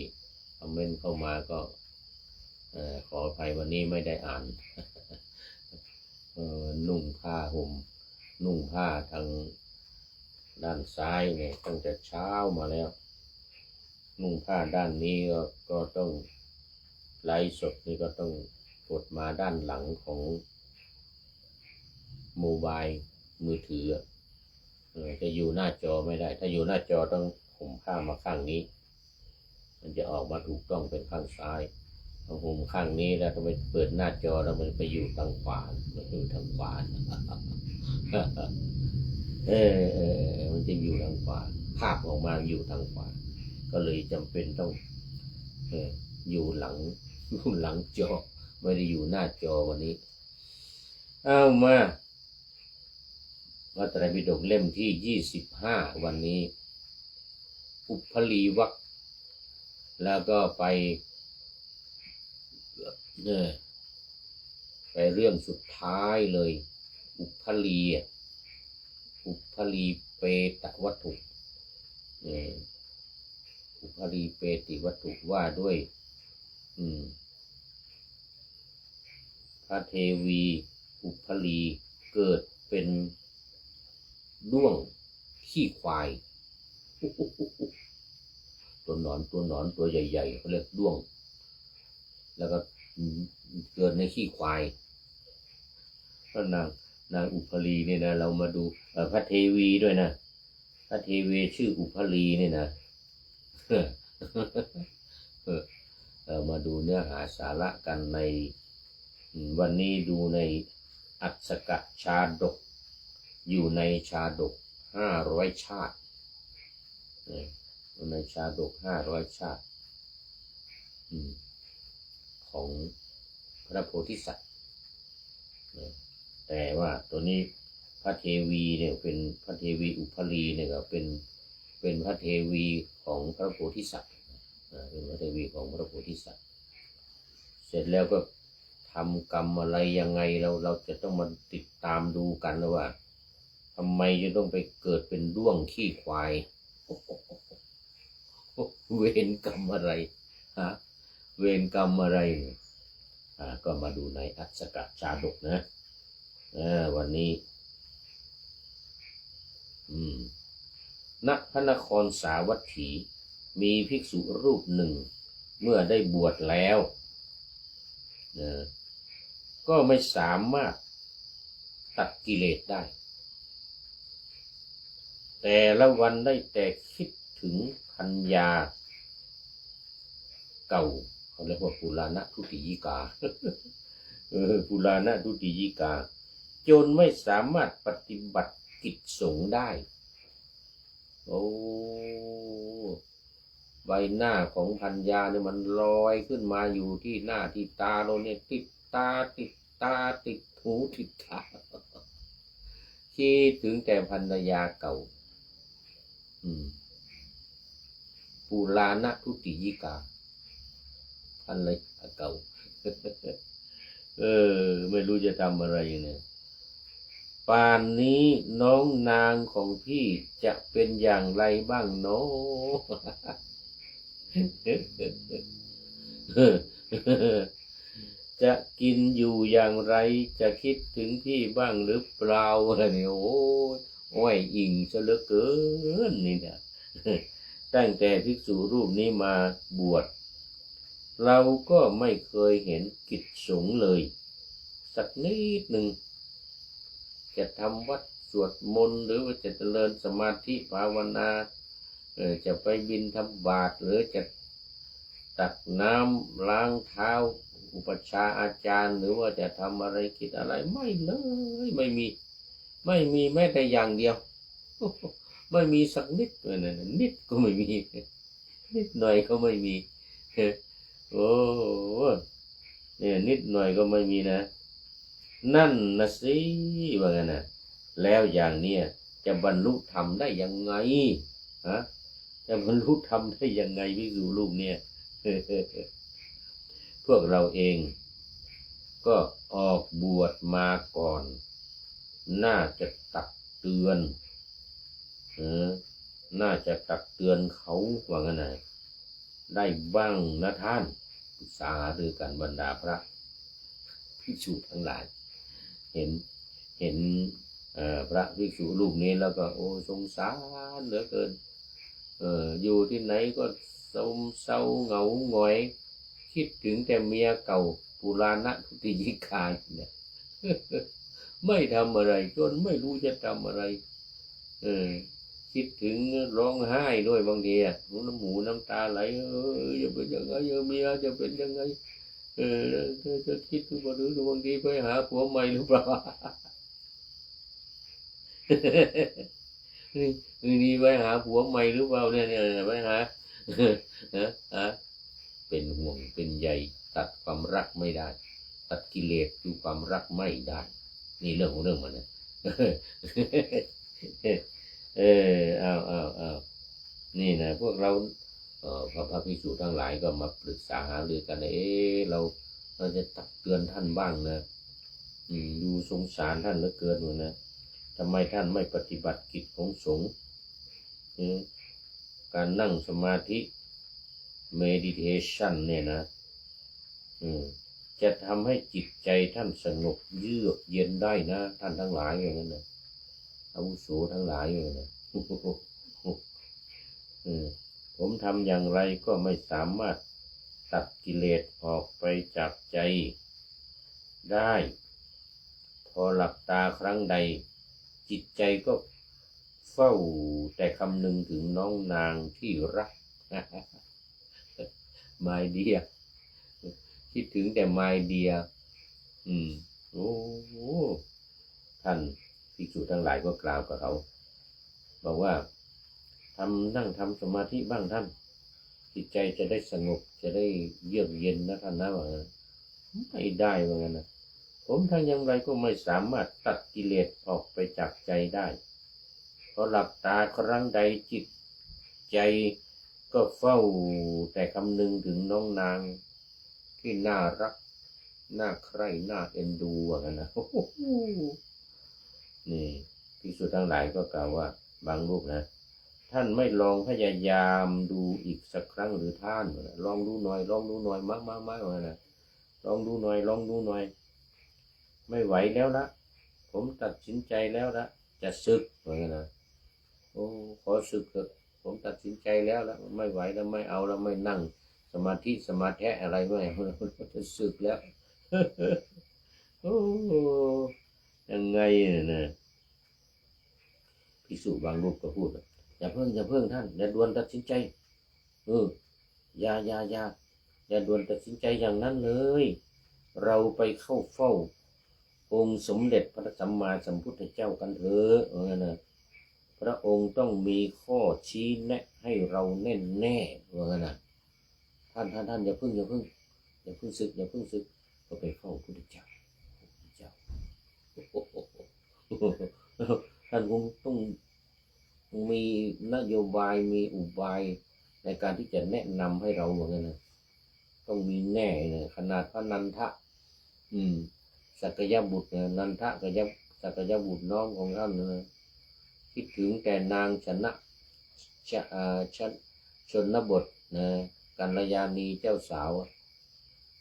คอมเมนต์เข้ามาก็ขออภัยวันนี้ไม่ได้อ่านนุ่งผ้าห่มนุ่งผ้าทางด้านซ้ายเนี่ยตั้งแต่เช้ามาแล้วนุ่งผ้าด้านนี้ก็ต้องไลฟ์สดนี่ก็ต้องกดมาด้านหลังของโมบายมือถือจะอยู่หน้าจอไม่ได้ถ้าอยู่หน้าจอต้องห่มผ้ามาข้างนี้มันจะออกมาถูกต้องเป็นข้างซ้ายห่มข้างนี้แล้วก็ไปเปิดหน้าจอแล้วมันไปอยู่ทางขวามันอยู่ทางขวามันจะอยู่ทางขวาภาพออกมาอยู่ทางขวาก็เลยจำเป็นต้องอยู่หลังจอไม่ได้อยู่หน้าจอวันนี้เอามาไตรปิฎกเล่มที่25วันนี้อุพลีวรรคแล้วก็ไปเรื่องสุดท้ายเลยอุพลีเปตวัตถุอุพลีเปติวัตถุว่าด้วยพระเทวีอุพลีเกิดเป็นด้วงขี้ควายตัวหนอนตัวใหญ่ๆเขาเรียกด้วงแล้วก็เกิดในขี้ควายพระนางอุพลีเนี่ยนะเรามาดูพระเทวีด้วยนะพระเทวีชื่ออุพลีเนี่ยนะ มาดูเนื้อหาสาระกันในวันนี้ดูในอัฏฐกชาดกอยู่ในชาดก500 ชาติในชาดก500 ชาติของพระโพธิสัตว์แต่ว่าตัวนี้พระเทวีเนี่ยเป็นพระเทวีอุพลีเนี่ยก็เป็นพระเทวีของพระโพธิสัตว์เป็นพระเทวีของพระโพธิสัตว์เสร็จแล้วก็ทำกรรมอะไรยังไงเราจะต้องมาติดตามดูกันนะว่าทำไมจะต้องไปเกิดเป็นด้วงขี้ควายเวรกรรมอะไรฮะเวรกรรมอะไรก็มาดูในอัฏฐกชาดกนะวันนี้ณพระนครสาวัตถีมีภิกษุรูปหนึ่งเมื่อได้บวชแล้วก็ไม่สามารถตัดกิเลสได้แต่ละวันได้แต่คิดถึงพัญญาเก่าเขาเรียกว่าปุราณทุติยิกาปุราณทุติยิกาจนไม่สามารถปฏิบัติกิจสงฆ์ได้โอ้ใบหน้าของพัญญาเนี่ยมันลอยขึ้นมาอยู่ที่หน้าที่ตาเราเนี่ยติดตาติดหูติดตาคิดถึงแต่ภรรยาเก่าปุราณทุติยิกาภรรยาเก่าไม่รู้จะทำอะไรเนี่ยป่านนี้น้องนางของพี่จะเป็นอย่างไรบ้างเนาะจะกินอยู่อย่างไรจะคิดถึงพี่บ้างหรือเปล่าเนี่ยโอ้ยอิงซะเหลือเกินนี่นะตั้งแต่ภิกษุรูปนี้มาบวชเราก็ไม่เคยเห็นกิจสงฆ์เลยสักนิดหนึ่งจะทำวัดสวดมนต์หรือว่าจะเจริญสมาธิภาวนาจะไปบิณฑบาตหรือจะตักน้ำล้างเท้าอุปชาอาจารย์หรือว่าจะทำอะไรกิจอะไรไม่เลยไม่มีแม้แต่อย่างเดียวไม่มีสักนิดเลยนะนิดก็ไม่มีนิดหน่อยก็ไม่มีโอ้เนี่ยนิดหน่อยก็ไม่มีนะนั่นนะสิว่างั้นนะแล้วอย่างเนี้ยจะบรรลุธรรมได้ยังไงจะบรรลุธรรมได้ยังไงภิกษุรูปเนี่ยพวกเราเองก็ออกบวชมาก่อนน่าจะตักเตือนน่าจะตักเตือนเขาว่างั้นนะได้บ้างนะท่านปรึกษาหารือกันบรรดาพระภิกษุทั้งหลายเห็นพระภิกษุรูปนี้แล้วก็โอ้สงสารเหลือเกินอยู่ที่ไหนก็เศร้าเหงาหงอยคิดถึงแต่เมียเก่าปุราณทุติยิกาเนี่ยไม่ทำอะไรจนไม่รู้จะทำอะไรคิดถึงร้องไห้ด้วยบางทีน้ำหูน้ำตาไหลจะเป็นยังไงเมียจะเป็นยังไงจะคิดถึงบ่หรือบางทีไปหาผัวใหม่หรือเปล่านี่ไปหาผัวใหม่หรือเปล่าเนี่ยไปหาเป็นห่วงเป็นใยตัดความรักไม่ได้ตัดกิเลสคือความรักไม่ได้นี่เรื่องของเรื่องมันนะเอานี่นะพวกเราพระภิกษุทั้งหลายก็มาปรึกษาหารือกันเราจะตักเตือนท่านบ้างนะดูสงสารท่านเหลือเกินนะทำไมท่านไม่ปฏิบัติกิจของสงฆ์การนั่งสมาธิ meditation เนี่ยนะจะทำให้จิตใจท่านสงบเยือกเย็นได้นะท่านทั้งหลายอย่างนั้นนะอาวุโสทั้งหลายอย่างนั้นผมทำอย่างไรก็ไม่สามารถตัดกิเลสออกไปจากใจได้พอหลับตาครั้งใดจิตใจก็เฝ้าแต่คำนึงถึงน้องนางที่รัก my dear คิดถึงแต่ my dear โอ้โหท่านภิกษุทั้งหลายก็กล่าวกับเขาบอกว่านั่งทำสมาธิบ้างท่านจิตใจจะได้สงบจะได้เยือกเย็นนะท่านนะว่าไม่ได้ว่างั้นนะผมทางอย่างไรก็ไม่สามารถตัดกิเลสออกไปจากใจได้เพราะหลับตาครั้งใดจิตใจก็เฝ้าแต่คำนึงถึงน้องนางที่น่ารักน่าใคร่น่าเอ็นดูว่างั้นนะนี่ภิกษุทั้งหลายก็กล่าวว่าบางรูปนะท่านไม่ลองพยายามดูอีกสักครั้งหรือท่านลองดูหน่อยลองดูหน่อยมากว่านะลองดูหน่อยลองดูหน่อยไม่ไหวแล้วละผมตัดสินใจแล้วละจะสึกว่างั้นนะโอ้ขอสึกเถอะผมตัดสินใจแล้วละไม่ไหวแล้วไม่เอาแล้วไม่นั่งสมาธิสมาธิอะไรไม่จะสึกแล้วโอ้ยังไงเนี่ยภิกษุบางรูปก็พูดอย่าเพิ่งท่านอย่าด่วนตัดสินใจอย่าด่วนตัดสินใจอย่างนั้นเลยเราไปเข้าเฝ้าองค์สมเด็จพระสัมมาสัมพุทธเจ้ากันเถอะนะพระองค์ต้องมีข้อชี้แนะให้เราแน่ว่างั้นนะท่านอย่าเพิ่งสึกก็ไปเฝ้าพระพุทธเจ้าท่านคงต้องมีนโยบายมีอุบายในการที่จะแนะนำให้เราเหมือนกันนะต้องมีแน่เนี่ยขนาดพระนันทะสักยบุตรนันทะกับสักยบุตรน้องของท่านนะคิดถึงแต่นางชนบทนะกัลยาณีเจ้าสาว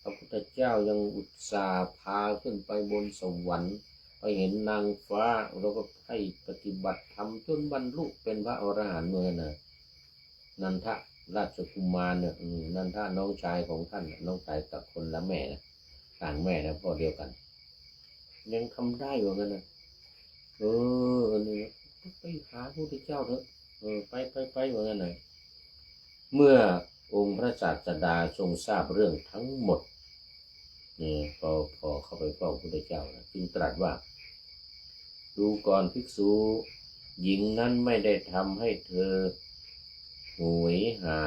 พระพุทธเจ้ายังอุตส่าห์พาขึ้นไปบนสวรรค์ไปเห็นนางฟ้าเราก็ให้ปฏิบัติธรรมจนบรรลุเป็นพระอรหันต์เมื่อนะนันทะราชกุมารเนี่ยนันทะน้องชายของท่านน้องชายกับคนละแม่นะต่างแม่นะพ่อเดียวกันยังทำได้ว่างั้นนะนี่ไปหาพระพุทธเจ้าเถอะไปว่างั้นนะเมื่อองค์พระศาสดาทรงทราบเรื่องทั้งหมดนี่พอเข้าไปเฝ้าพระพุทธเจ้านะจึงตรัสว่าดูก่อนภิกษุหญิงนั้นไม่ได้ทำให้เธอหวยหา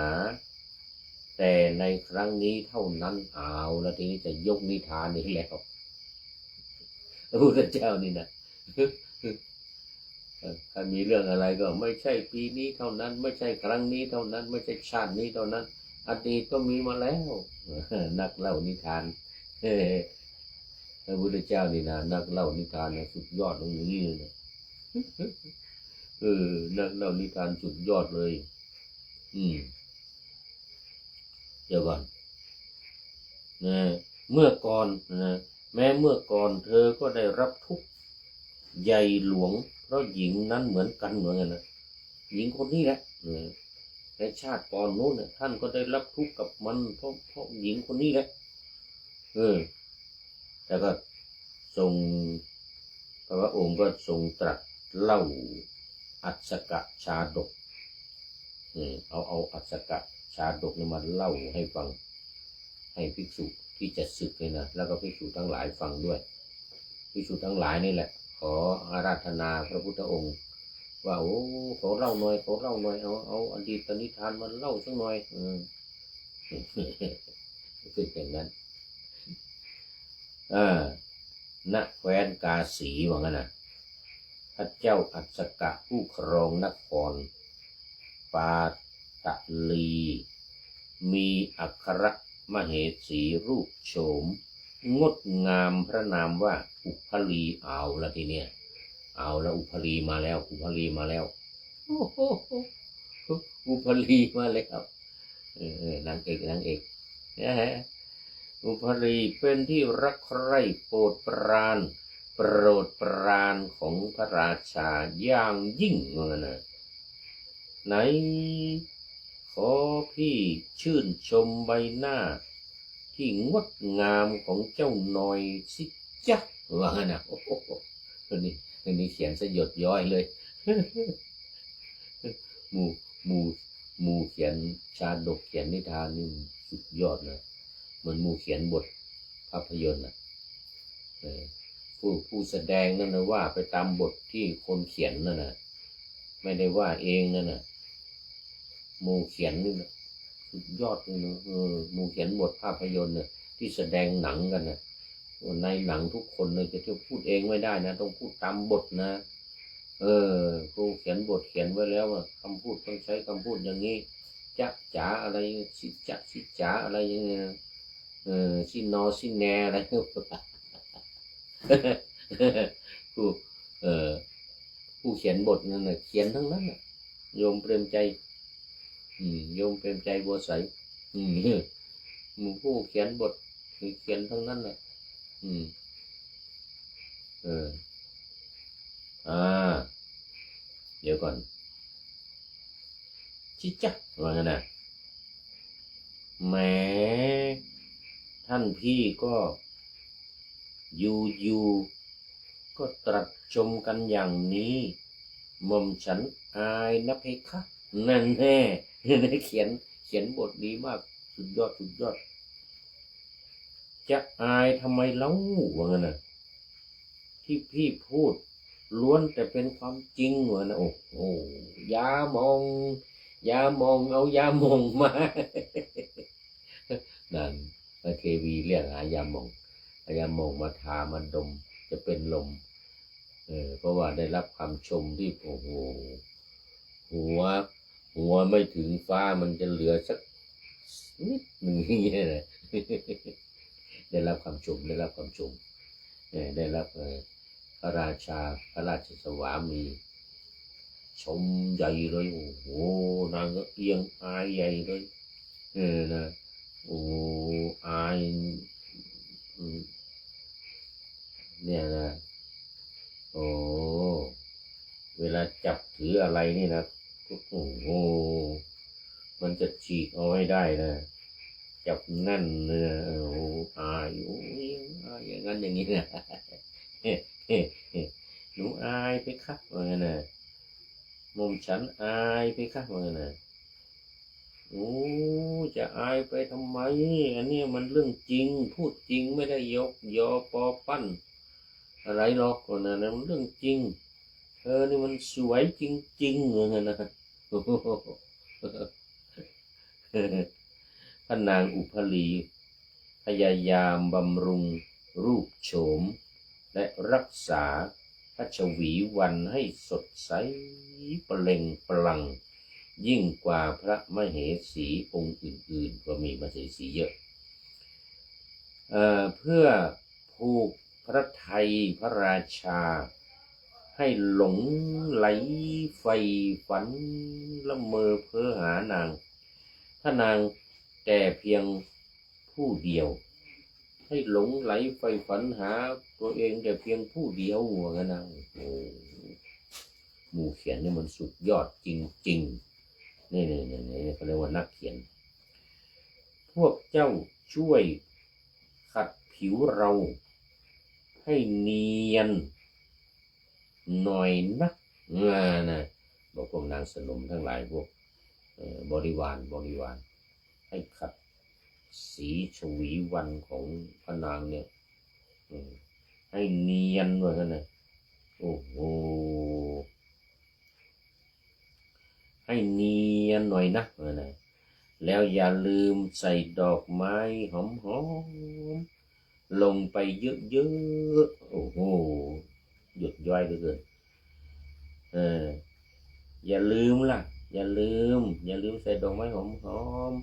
แต่ในครั้งนี้เท่านั้นเอาแล้วทีนี้จะยกนิทานนี้แล้วพระพุทธเจ้านี่นะถ้ามีเรื่องอะไรก็ไม่ใช่ปีนี้เท่านั้นไม่ใช่ครั้งนี้เท่านั้นไม่ใช่ชาตินี้เท่านั้นอดีตก็มีมาแล้วนักเล่านิทานพระพุทธเจ้านี่นะนักเล่านิทานนะสุดยอดตรงนี้นะนักเล่านิทานสุดยอดเลยเดี๋ยวก่อนนะเมื่อก่อนนะแม้เมื่อก่อนเธอก็ได้รับทุกข์ใหญ่หลวงเพราะหญิงนั้นเหมือนกันนะหญิงคนนี้แหละในชาติก่อนโน้นท่านก็ได้รับทุกข์กับมันเพราะหญิงคนนี้แหละแต่ก็ทรงพระองค์ก็ทรงตรัสเล่าอัสสกชาดกเอาอัสสกชาดกนี่มาเล่าให้ฟังให้ภิกษุที่จะศึกเลยนะแล้วก็ภิกษุทั้งหลายฟังด้วยภิกษุทั้งหลายนี่แหละขออาราธนาพระพุทธองค์ว่าโอ้ขอเล่าหน่อยเอาอดีตนิทานมาเล่าสักหน่อยคืออย่างนั้นณแคว้นกาสีว่างั้นนะพระเจ้าอัสสกะผู้ครองนครปาตลีมีอัครมเหสีรูปโฉมงดงามพระนามว่าอุพลีเอาละทีเนี้ยเอาแล้วอุพลีมาแล้วอุพลีมาแล้วอุพลีมาแล้วนางเอกอุพลีเป็นที่รักใคร่โปรดปรานของพระราชาอย่างยิ่งนะไหนขอพี่ชื่นชมใบหน้าที่งดงามของเจ้าหน่อยสิจ๊ะว่างั้นนะโอ้โหนี่เขียนสยดย้อยเลยหมู่เขียนชาดกเขียนนิทานนี่ สุดยอดนะเหมือนหมู่เขียนบทภาพยนตร์นะผู้แสดงนั่นนะว่าไปตามบทที่คนเขียนนั่นนะไม่ได้ว่าเองนั่นนะหมู่เขียนนี่นะสุดยอดเลยนะหมู่เขียนบทภาพยนตร์เนี่ยที่แสดงหนังกันนะในหนังทุกคนเลยจะพูดเองไม่ได้นะต้องพูดตามบทนะครูเขียนบทเขียนไว้แล้วว่าคำพูดต้องใช้คำพูดอย่างนี้จ๊ะจ๋าอะไรสิจ๊ะสิจ๋าอะไรอย่างเงี้ยสินอสิแนอะไรผู้ผู้เขียนบทนั่นน่ะเขียนทั้งนั้นน่ะโยมเปรมใจโยมเปรมใจบัวใสผู้เขียนบทเขียนทั้งนั้นน่ะเดี๋ยวก่อนชิจ๊ะว่าไงนะแหมท่านพี่ก็อยู่ก็ตรัสชมกันอย่างนี้หม่อมฉันอายนะเพคะนั่นแน่เขียนบทดีมากสุดยอดจะอายทำไมเล่าว่างั้นน่ะที่พี่พูดล้วนแต่เป็นความจริงว่านะโอ้โหยามองเอายามองมานั่นเทวีเรียกหายามองมาทามาดมจะเป็นลมเพราะว่าได้รับคำชมที่โอ้โหหัวไม่ถึงฟ้ามันจะเหลือสักนิดหนึ่งอย่างเงี้ยนะได้รับคำชมได้รับพระราชาพระราชสวามีชมใหญ่เลยโอ้โหนางก็เอียงอายใหญ่เลยนะโอ้อายเนี่ยนะโอ้เวลาจับถืออะไรนี่นะโอ้โหมันจะฉีกเอาให้ได้นะจับแน่นเลยนะโอ้อายอย่างนั้นอย่างนี้นะหนูอายไปครับว่าไงนะหม่อมฉันอายไปครับว่าไงนะโอ้จะอายไปทำไมอันนี้มันเรื่องจริงพูดจริงไม่ได้ยกยอปอปั้นอะไรหรอกคนนั้นมันเรื่องจริงเธอนี่มันสวยจริงๆเหมือนกันนะพระนางอุพลีพยายามบำรุงรูปโฉมและรักษาพระชวีวันให้สดใสเปล่งปลั่งยิ่งกว่าพระมเหสีองค์อื่นๆก็มีมเหสีเยอะเพื่อผูกพระทัยพระราชาให้หลงไหลใฝ่ฝันละเมอเพ้อหานางถ้านางแต่เพียงผู้เดียวให้หลงไหลใฝ่ฝันหาตัวเองแต่เพียงผู้เดียวว่างั้นนะโอ้หมู่เขียนนี่มันสุดยอดจริงๆนี่เขาเรียกว่านักเขียนพวกเจ้าช่วยขัดผิวเราให้เนียนหน่อยนะบอกพวกนางสนมทั้งหลายพวกบริวารให้ขัดสีชวีวันของพระนางเนี่ยให้เนียนว่างั้นนะโอ้โหให้เนียนหน่อยนะแล้วอย่าลืมใส่ดอกไม้หอมลงไปเยอะๆโอ้โหหยุดย่อยเหลือเกินอย่าลืมใส่ดอกไม้หอม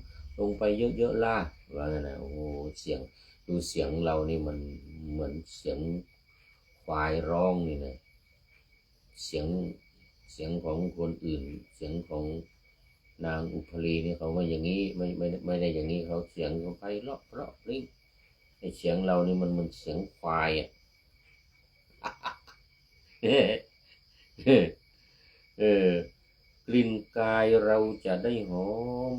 ลงไปเยอะๆล่ะว่าไงนะโอ้เสียงดูเสียงเรานี่มันเหมือนเสียงควายร้องนี่นะเสียงของคนอื่นเสียงของนางอุพลีนี่เขาไม่อย่างนี้ไม่ได้อย่างนี้เขาเสียงเขาไปเพราะนี่ไอเสียงเรานี่มันเสียงควายอ่ะกลิ่นกายเราจะได้หอม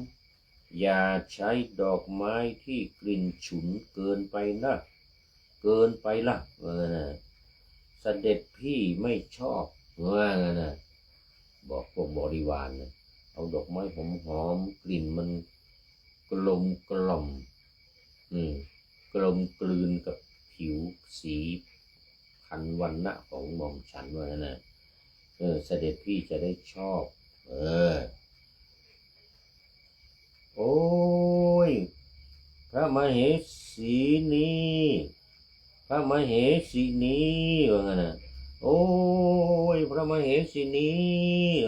อย่าใช้ดอกไม้ที่กลิ่นฉุนเกินไปนะเสด็จพี่ไม่ชอบว่างั้นนะบอกพวกบริวารนะเอาดอกไม้หอมกลิ่นมัน กลมกล่อมกลมกลืนกับผิวสีพันวรรณะของหม่อมฉันว่านั่นนะเสด็จพี่จะได้ชอบโอ้ยพระมเหสีนี้พระมเหสีนี้ว่างั้นนะโอ้ยพระมเหสีนี้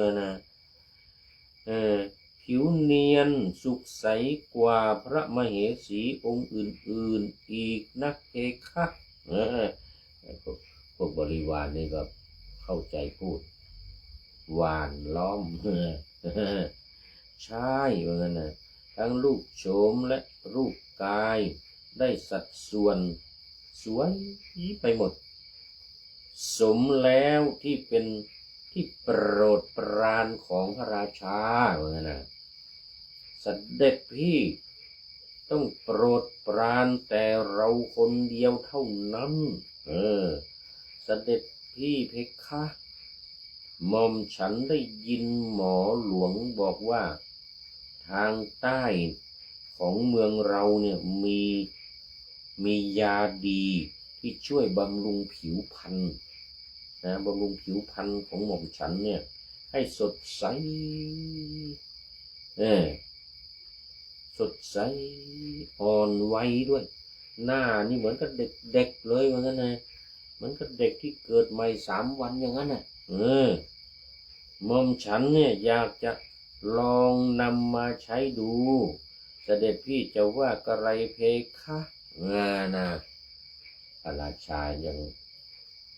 ว่านะผิวเนียนสุขใสกว่าพระมเหสีองค์อื่นๆอีกนะเพคะพวกบริวารนี่ก็เข้าใจพูดหวานล้อมใช่ว่างั้นนะทั้งรูปโฉมและรูปกายได้สัดส่วนสวยไปหมดสมแล้วที่เป็นที่โปรดปรานของพระราชาว่างั้นนะเสด็จพี่ต้องโปรดปรานแต่เราคนเดียวเท่านั้นเสด็จพี่เพคะหม่อมฉันได้ยินหมอหลวงบอกว่าทางใต้ของเมืองเราเนี่ยมียาดีที่ช่วยบำรุงผิวพรรณนะบำรุงผิวพรรณของหม่อมฉันเนี่ยให้สดใสสดใสอ่อนวัยด้วยหน้านี่เหมือนกับเด็กๆเลยว่างั้นนะเหมือนกับเด็กที่เกิดใหม่3 วันอย่างนั้นน่ะหม่อมฉันเนี่ยอยากจะลองนำมาใช้ดูเสด็จพี่จะว่ากระไรเพคะนะพระราชายัง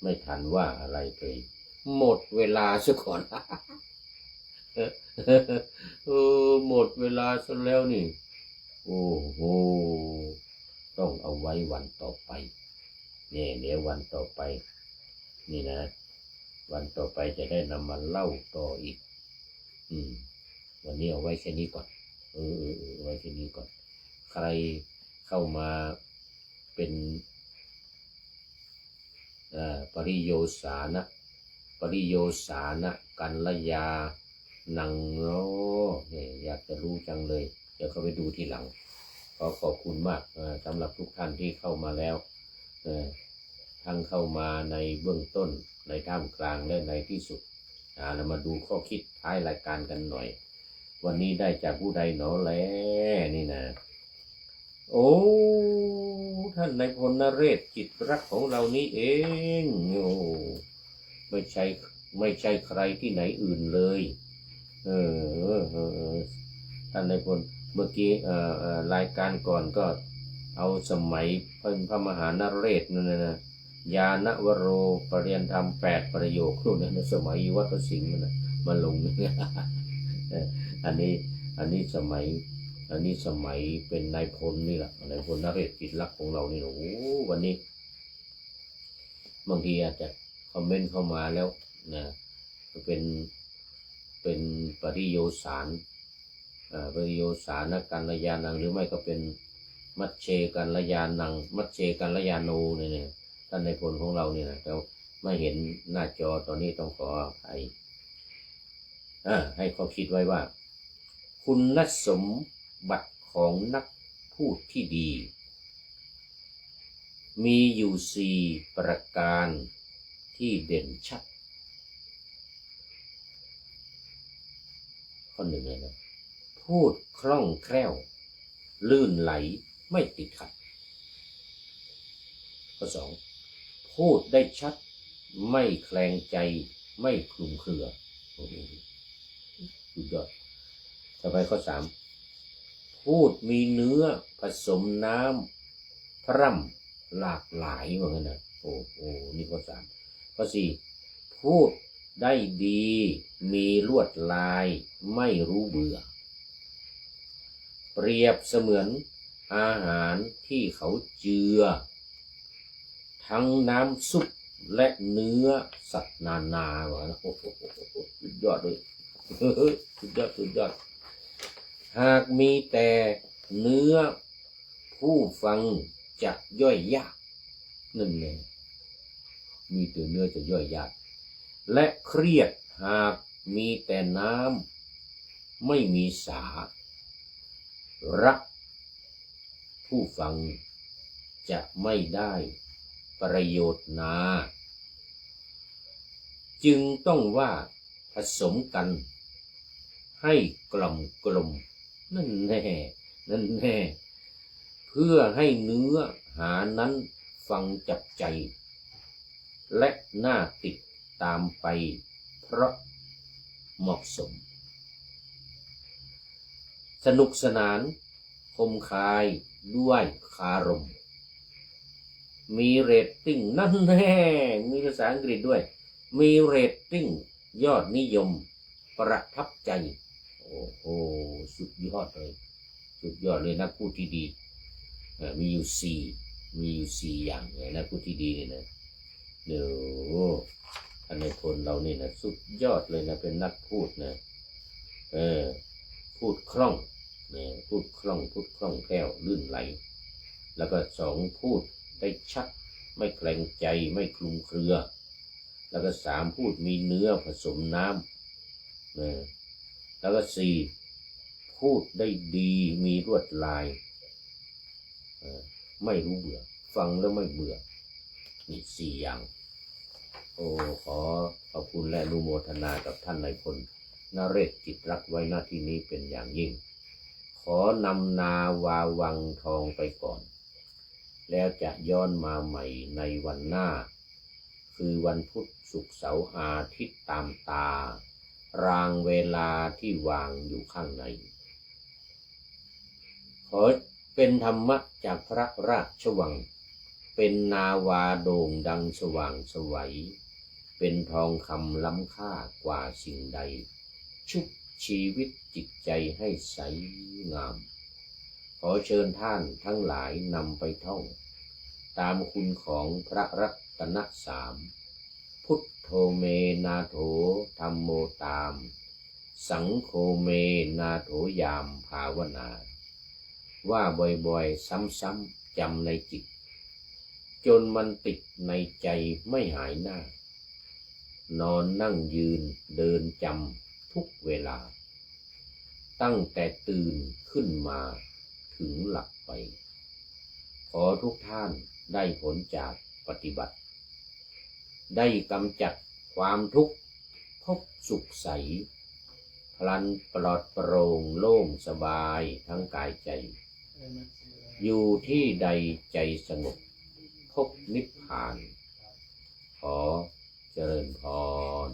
ไม่ทันว่าอะไรไปหมดเวลาซะก่อนหมดเวลาซะแล้วนี่โอ้โหต้องเอาไว้วันต่อไปเนี่ยเดี๋ยววันต่อไปนี่นะวันต่อไปจะได้นำมาเล่าต่ออีกวันนี้เอาไว้แค่นี้ก่อนไว้แค่นี้ก่อนใครเข้ามาเป็นปริโยสานะกัลยานังเนาะเนี่ยอยากจะรู้จังเลยเดี๋ยวเขาไปดูทีหลังขอบคุณมากสำหรับทุกท่านที่เข้ามาแล้วทั้งเข้ามาในเบื้องต้นในท่ามกลางและในที่สุดเรามาดูข้อคิดท้ายรายการกันหน่อยวันนี้ได้จากผู้ใดหนอแลนี่นะโอ้ท่านนายพลนเรศจิตรักของเรานี่เองไม่ใช่ใครที่ไหนอื่นเลยท่านนายพลเมื่อกี้รายการก่อนก็เอาสมัยพระมหานเรศนั่นนะยานวโรปริยนธรรม8 ประโยคนู่นนะสมัยวัดพระสิงห์นะมาลงอันนี้สมัยเป็นนายพลนี่แหละนายพลนเรศกิจลักษณ์ของเรานี่โอ้วันนี้บางทีอาจจะคอมเมนต์เข้ามาแล้วนะเป็นปริโยสารนะกัลยาณังหรือไม่ก็เป็นมัชเชกัลยาณังมัชเชกัลยาโนเนี่ยท่านนายพลของเราเนี่ยนะแต่ไม่เห็นหน้าจอตอนนี้ต้องขออภัยให้เขาคิดไว้ว่าคุณสมบัติของนักพูดที่ดีมีอยู่4 ประการที่เด่นชัดข้อ 1เลยนะพูดคล่องแคล่วลื่นไหลไม่ติดขัดข้อ 2พูดได้ชัดไม่แคลงใจไม่คลุมเครือสุดยอดต่อไปข้อ 3พูดมีเนื้อผสมน้ำพร่ำหลากหลายเหมือนกันนะโอ้นี่ข้อ 3ข้อ 4พูดได้ดีมีลวดลายไม่รู้เบื่อเปรียบเสมือนอาหารที่เขาเจือทั้งน้ำซุปและเนื้อสัตว์นานาเหมือนกันโอ้โหสุดยอดเลยสุดยอดหากมีแต่เนื้อผู้ฟังจะย่อยยากนั่นไงมีแต่เนื้อจะย่อยยากและเครียดหากมีแต่น้ำไม่มีสาระ ผู้ฟังจะไม่ได้ประโยชน์นาจึงต้องว่าผสมกันให้กล่อมกลมนั่นแน่นั่นแน่เพื่อให้เนื้อหานั้นฟังจับใจและน่าติดตามไปเพราะเหมาะสมสนุกสนานคมคายด้วยคารมมีเรตติ้งนั่นแน่มีภาษาอังกฤษด้วยมีเรตติ้งยอดนิยมประทับใจโอ้โหสุดยอดเลยสุดยอดเลยนักพูดที่ดีมีอยู่สี่อย่างเลยนักพูดที่ดีเนี่ยนะเดี๋ยวท่านในพลเรานี่นะสุดยอดเลยนะเป็นนักพูดนะพูดคล่องเนี่ยพูดคล่องแคล่วลื่นไหลแล้วก็สองพูดได้ชัดไม่แกร่งใจไม่คลุมเครือแล้วก็สามพูดมีเนื้อผสมน้ำแล้วก็สี่พูดได้ดีมีลวดลายไม่รู้เบื่อฟังแล้วไม่เบื่อนี่สี่อย่างโอ้ขอขอบคุณและอนุโมทนากับท่านนายพลนเรศจิตรักไว้หน้าที่นี้เป็นอย่างยิ่งขอนำนาวาวังทองไปก่อนแล้วจะย้อนมาใหม่ในวันหน้าคือวันพุธศุกร์เสาร์อาทิตย์ตามตารางเวลาที่วางอยู่ข้างในขอเป็นธรรมะจากพระราชวังเป็นนาวาโด่งดังสว่างไสวเป็นทองคำล้ำค่ากว่าสิ่งใดชุบชีวิตจิตใจให้ใสงามขอเชิญท่านทั้งหลายนำไปท่องตามคุณของพระรัตนสามพุทโธเมนาโถธัมโมตามสังโฆเมนาโถยามภาวนาว่าบ่อยๆซ้ำๆจำในจิตจนมันติดในใจไม่หายหน้านอนนั่งยืนเดินจำทุกเวลาตั้งแต่ตื่นขึ้นมาถึงหลับไปขอทุกท่านได้ผลจากปฏิบัติได้กำจัดความทุกข์พบสุขใสพลันปลอดโปร่งโล่งสบายทั้งกายใจอยู่ที่ใดใจสงบพบนิพพานขอเจริญพร